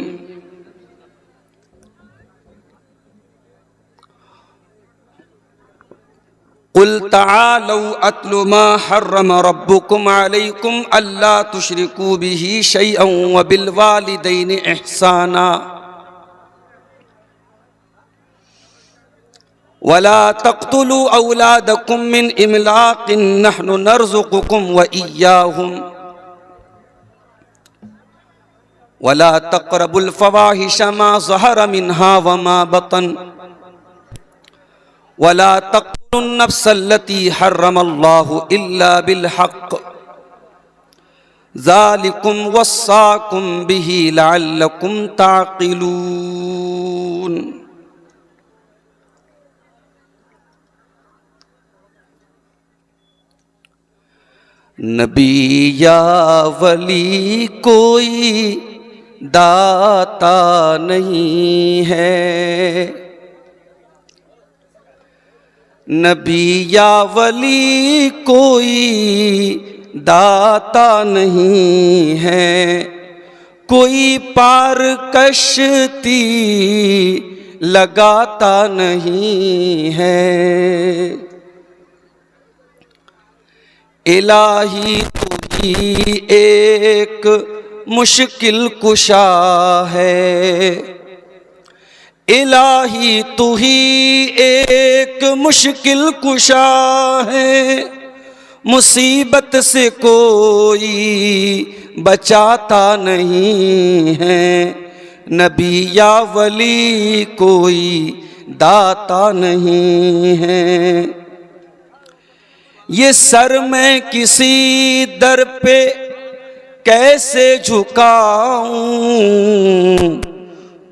कुल तआलौ अत्लु मा हर्रम रब्बुकुम अलैकुम अल्ला तुश्रिकू बिही शैअन व बिल वालिदैनि इहसाना वला तक़्तुलू औलादकुम मिन इमलाक़िन नहनु नर्ज़ुक़ुकुम व इय्याहुम वला तक़रबुल फ़वाहिश मा ज़हर मिन्हा व मा बतन वला तक़्तुलुन नफ़्सल्लती हर्रमल्लाहु इल्ला बिल हक़्क़ ज़ालिकुम वस्साकुम बिही लअल्लकुम ताक़िलून। नबी या वली कोई दाता नहीं है, नबी या वली कोई दाता नहीं है, कोई पार कश्ती लगाता नहीं है। इलाही तू ही एक मुश्किल कुशा है, इलाही तू ही एक मुश्किल कुशा है, मुसीबत से कोई बचाता नहीं है, नबी या वली कोई दाता नहीं है। ये सर मैं किसी दर पे कैसे झुकाऊं,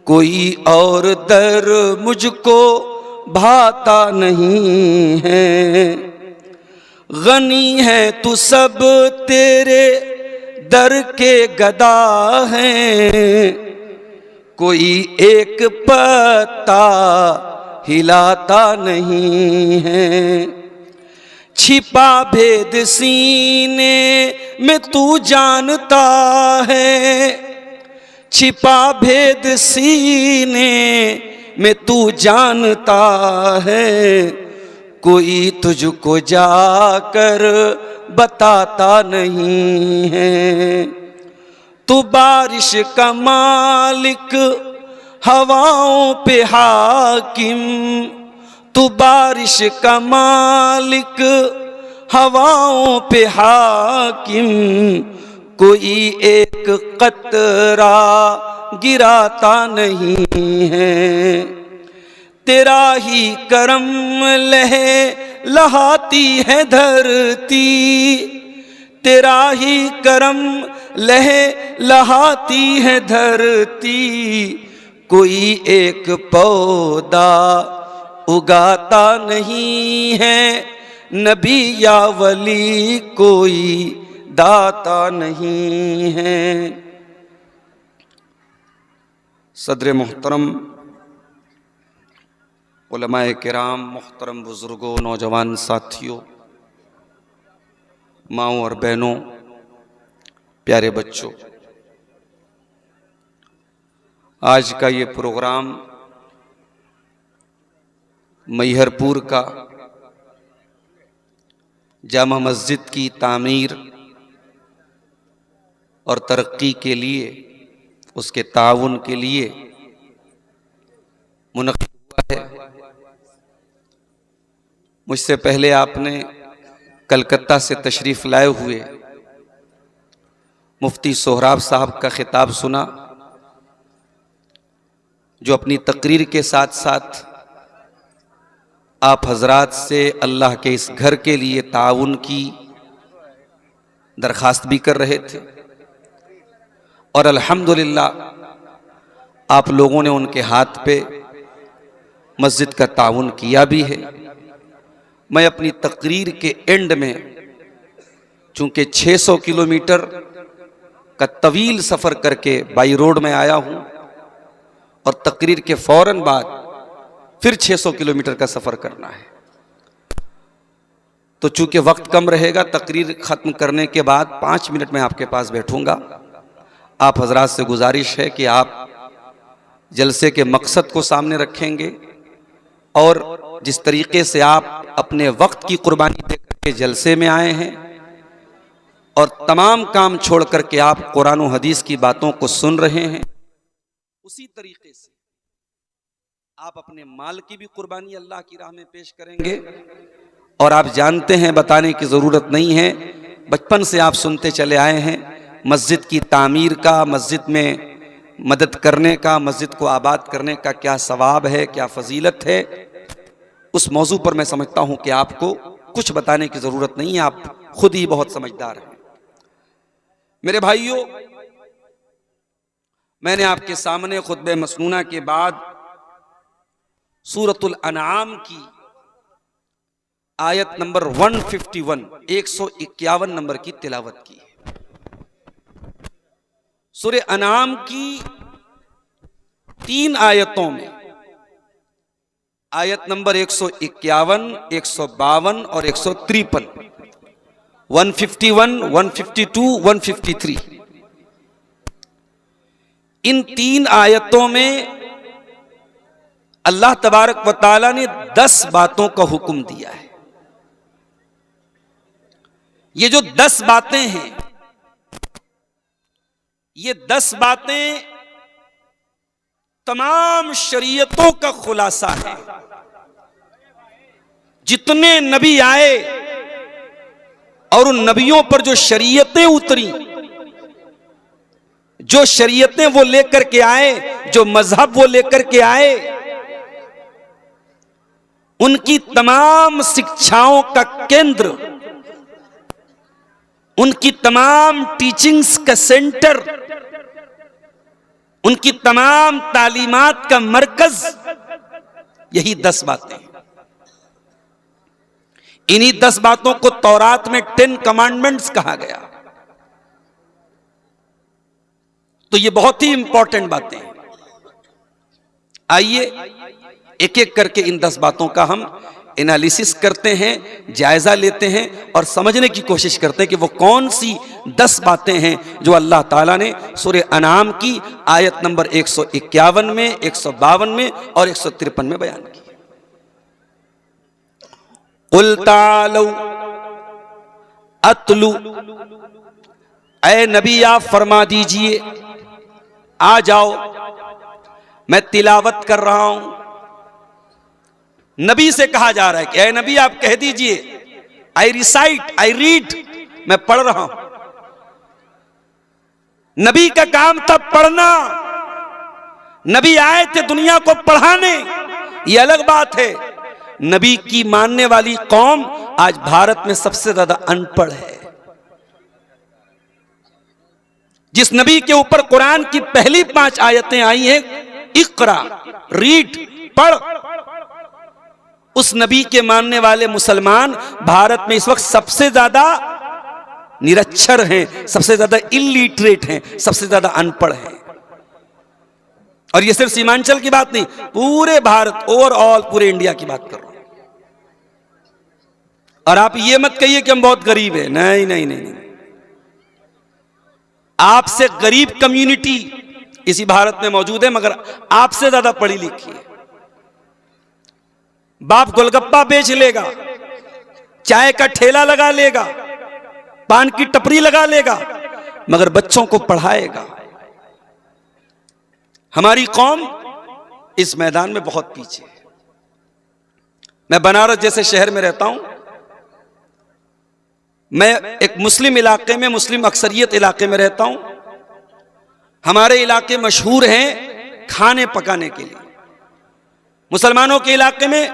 कोई और दर मुझको भाता नहीं है। गनी है तू सब तेरे दर के गदा हैं, कोई एक पत्ता हिलाता नहीं है। छिपा भेद सीने में तू जानता है, छिपा भेद सीने में तू जानता है, कोई तुझको जाकर बताता नहीं है। तू बारिश का मालिक हवाओं पे हाकिम, तू बारिश का मालिक हवाओं पे हाकिम, कोई एक कतरा गिराता नहीं है। तेरा ही करम लहे लहाती है धरती, तेरा ही करम लहे लहाती है धरती, कोई एक पौधा उगाता नहीं है, नबी या वली कोई दाता नहीं है। सदर मोहतरम, उलमाए किराम, मोहतरम बुजुर्गों, नौजवान साथियों, माँओं और बहनों, प्यारे बच्चों, आज का ये प्रोग्राम मैहरपुर का जामा मस्जिद की तामीर और तरक्की के लिए, उसके ताउन के लिए मुनक़्क़िद हुआ है। मुझसे पहले आपने कलकत्ता से तशरीफ़ लाए हुए मुफ्ती सोहराब साहब का खिताब सुना, जो अपनी तकरीर के साथ साथ आप हजरात से अल्लाह के इस घर के लिए ताउन की दरख्वास्त भी कर रहे थे, और अल्हम्दुलिल्लाह आप लोगों ने उनके हाथ पे मस्जिद का ताउन किया भी है। मैं अपनी तकरीर के एंड में, चूंकि 600 किलोमीटर का तवील सफ़र करके बाई रोड में आया हूँ, और तकरीर के फ़ौरन बाद फिर 600 किलोमीटर का सफ़र करना है, तो चूंकि वक्त कम रहेगा, तकरीर ख़त्म करने के बाद 5 मिनट में आपके पास बैठूंगा। आप हजरात से गुजारिश है कि आप जलसे के मकसद को सामने रखेंगे, और जिस तरीके से आप अपने वक्त की कुर्बानी देकर के जलसे में आए हैं, और तमाम काम छोड़ करके आप कुरान और हदीस की बातों को सुन रहे हैं, उसी तरीके से आप अपने माल की भी कुर्बानी अल्लाह की राह में पेश करेंगे। और आप जानते हैं, बताने की ज़रूरत नहीं है, बचपन से आप सुनते चले आए हैं, मस्जिद की तामीर का, मस्जिद में मदद करने का, मस्जिद को आबाद करने का क्या सवाब है, क्या फजीलत है। उस मौजू पर मैं समझता हूँ कि आपको कुछ बताने की ज़रूरत नहीं है, आप खुद ही बहुत समझदार हैं। मेरे भाइयों, मैंने आपके सामने खुतबे मसनूना के बाद सूरतुल अनआम की आयत नंबर 151, 151 नंबर की तिलावत की है। सूरह अनआम की 3 आयतों में, आयत नंबर 151, 152 और 153, 151, 152, 153, इन 3 आयतों में अल्लाह तबारक व तआला ने 10 बातों का हुक्म दिया है। ये जो 10 बातें हैं, ये 10 बातें तमाम शरीयतों का खुलासा है। जितने नबी आए और उन नबियों पर जो शरीयतें उतरी, जो शरीयतें वो लेकर के आए, जो मजहब वो लेकर के आए, उनकी तमाम शिक्षाओं का केंद्र, उनकी तमाम टीचिंग्स का सेंटर, उनकी तमाम तालीमात का मरकज यही 10 बातें हैं। इन्हीं 10 बातों को तौरात में 10 कमांडमेंट्स कहा गया। तो ये बहुत ही इंपॉर्टेंट बातें हैं। आइए एक एक करके इन 10 बातों का हम एनालिसिस करते हैं, जायजा लेते हैं और समझने की कोशिश करते हैं कि वो कौन सी 10 बातें हैं जो अल्लाह ताला ने सूरह अनाम की आयत नंबर 151 में, 152 में और 153 में बयान की। कुल तालू अतलू, ऐ नबी आप फरमा दीजिए, आ जाओ, मैं तिलावत कर रहा हूं। नबी से कहा जा रहा है कि ऐ नबी आप कह दीजिए, आई रिसाइट, आई रीड, मैं पढ़ रहा हूं। नबी का काम था पढ़ना। नबी आए थे दुनिया को पढ़ाने, ये अलग बात है। नबी की मानने वाली कौम आज भारत में सबसे ज्यादा अनपढ़ है। जिस नबी के ऊपर कुरान की पहली 5 आयतें आई हैं, इकरा, रीड, पढ़, उस नबी के मानने वाले मुसलमान भारत में इस वक्त सबसे ज्यादा निरक्षर हैं, सबसे ज्यादा इलिटरेट हैं, सबसे ज्यादा अनपढ़ हैं। और ये सिर्फ सीमांचल की बात नहीं, पूरे भारत, ओवरऑल पूरे इंडिया की बात कर रहा हूं। और आप ये मत कहिए कि हम बहुत गरीब हैं, नहीं नहीं नहीं, नहीं। आपसे गरीब कम्युनिटी इसी भारत में मौजूद है, मगर आपसे ज्यादा पढ़ी लिखी है। बाप गोलगप्पा बेच लेगा, चाय का ठेला लगा लेगा, पान की टपरी लगा लेगा, मगर बच्चों को पढ़ाएगा। हमारी कौम इस मैदान में बहुत पीछे है। मैं बनारस जैसे शहर में रहता हूं, मैं एक मुस्लिम इलाके में, मुस्लिम अक्सरियत इलाके में रहता हूं। हमारे इलाके मशहूर हैं खाने पकाने के लिए। मुसलमानों के इलाके में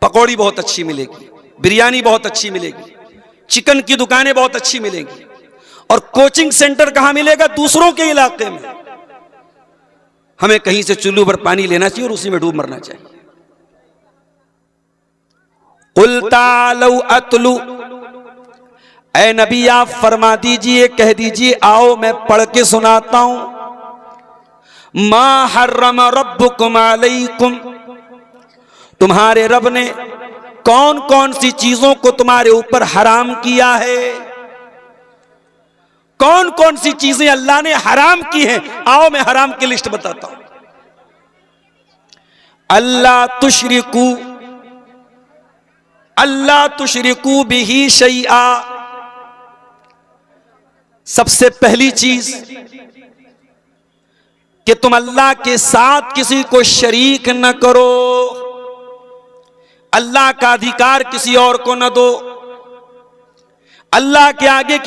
पकौड़ी बहुत अच्छी मिलेगी, बिरयानी बहुत अच्छी मिलेगी, चिकन की दुकानें बहुत अच्छी मिलेंगी। और कोचिंग सेंटर कहां मिलेगा? दूसरों के इलाके में। हमें कहीं से चुल्लू पर पानी लेना चाहिए और उसी में डूब मरना चाहिए। कुल तालौ अतलु, ऐ नबी आप फरमा दीजिए, कह दीजिए, आओ मैं पढ़ के सुनाता हूं। मा हर्रम रब्बुकुम अलैकुम, तुम्हारे रब ने कौन कौन सी चीजों को तुम्हारे ऊपर हराम किया है? कौन कौन सी चीजें अल्लाह ने हराम की हैं? आओ मैं हराम की लिस्ट बताता हूं। अल्लाह तुशरिकू बिही शैआ, सबसे पहली चीज कि तुम अल्लाह के साथ किसी को शरीक न करो, अल्लाह का अधिकार किसी और को न दो, अल्लाह के आगे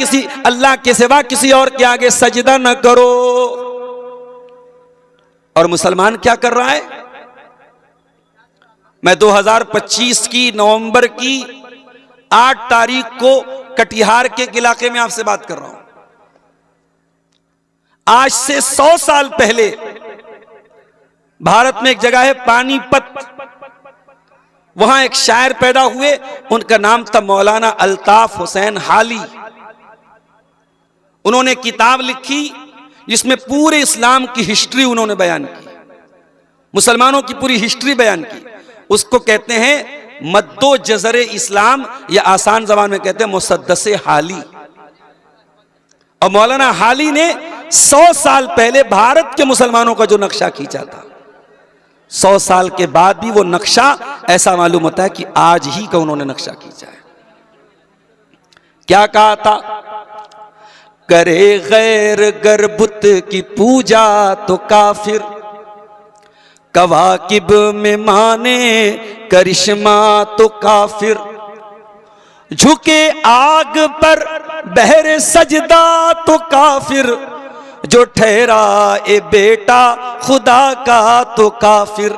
अल्लाह के सिवा किसी और के आगे सजदा न करो। और मुसलमान क्या कर रहा है? मैं 2025 की नवंबर की 8 तारीख को कटिहार के इलाके में आपसे बात कर रहा हूं। आज से 100 साल पहले भारत में एक जगह है पानीपत, वहां एक शायर पैदा हुए, उनका नाम था मौलाना अल्ताफ हुसैन हाली। उन्होंने किताब लिखी जिसमें पूरे इस्लाम की हिस्ट्री उन्होंने बयान की, मुसलमानों की पूरी हिस्ट्री बयान की। उसको कहते हैं मद्दो जज़रे इस्लाम, या आसान ज़बान में कहते हैं मुसद्दसे हाली। और मौलाना हाली ने 100 साल पहले भारत के मुसलमानों का जो नक्शा खींचा था, 100 साल के बाद भी वो नक्शा ऐसा मालूम होता है कि आज ही का उन्होंने नक्शा खींचा है। क्या कहा था? करे गैर गर बुत की पूजा तो काफिर, कवाकिब में माने करिश्मा तो काफिर, झुके आग पर बहरे सजदा तो काफिर, जो ठहरा ए बेटा खुदा का तो काफिर।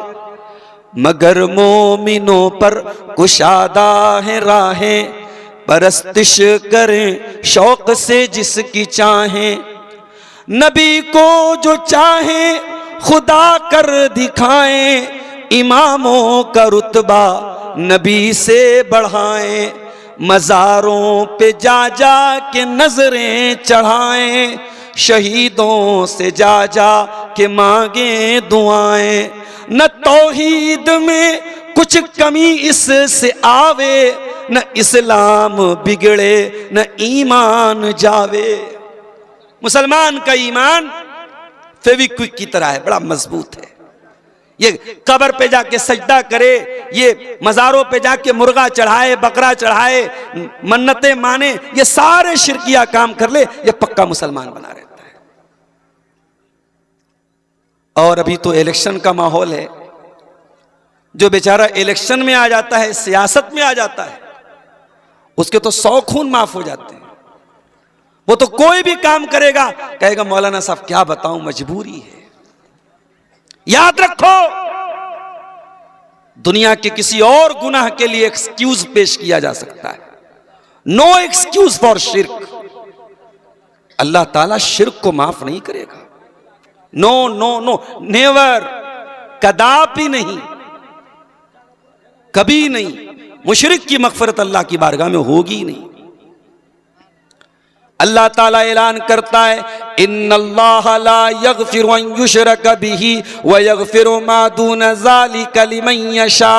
मगर मोमिनों पर कुशादा है राहें, परस्तिश करें शौक से जिसकी चाहें। नबी को जो चाहें खुदा कर दिखाएं, इमामों का रुतबा नबी से बढ़ाएं। मज़ारों पे जा जा के नजरें चढ़ाएं, शहीदों से जा जा के मांगे दुआएं। न तौहीद में कुछ कमी इससे आवे, न इस्लाम बिगड़े न ईमान जावे। मुसलमान का ईमान फेविक्विक की तरह है, बड़ा मजबूत है। ये कब्र पे जाके सजदा करे, ये मज़ारों पे जाके मुर्गा चढ़ाए, बकरा चढ़ाए, मन्नतें माने, ये सारे शिरकिया काम कर ले, ये पक्का मुसलमान बना रहता है। और अभी तो इलेक्शन का माहौल है, जो बेचारा इलेक्शन में आ जाता है, सियासत में आ जाता है, उसके तो 100 खून माफ हो जाते हैं। वो तो कोई भी काम करेगा, कहेगा मौलाना साहब क्या बताऊं, मजबूरी है। याद रखो, दुनिया के किसी और गुनाह के लिए एक्सक्यूज पेश किया जा सकता है, नो एक्सक्यूज फॉर शिर्क। अल्लाह ताला शिर्क को माफ नहीं करेगा। नो नो नो, नेवर, कदापि नहीं, कभी नहीं। मुशरिक की मग़फ़िरत अल्लाह की बारगाह में होगी नहीं। अल्लाह ताला ऐलान करता है, इन्नल्लाह ला यग़फ़िरु अन युशरक बिही व यग़फ़िरु मा दून ज़ालिका लिमन यशा।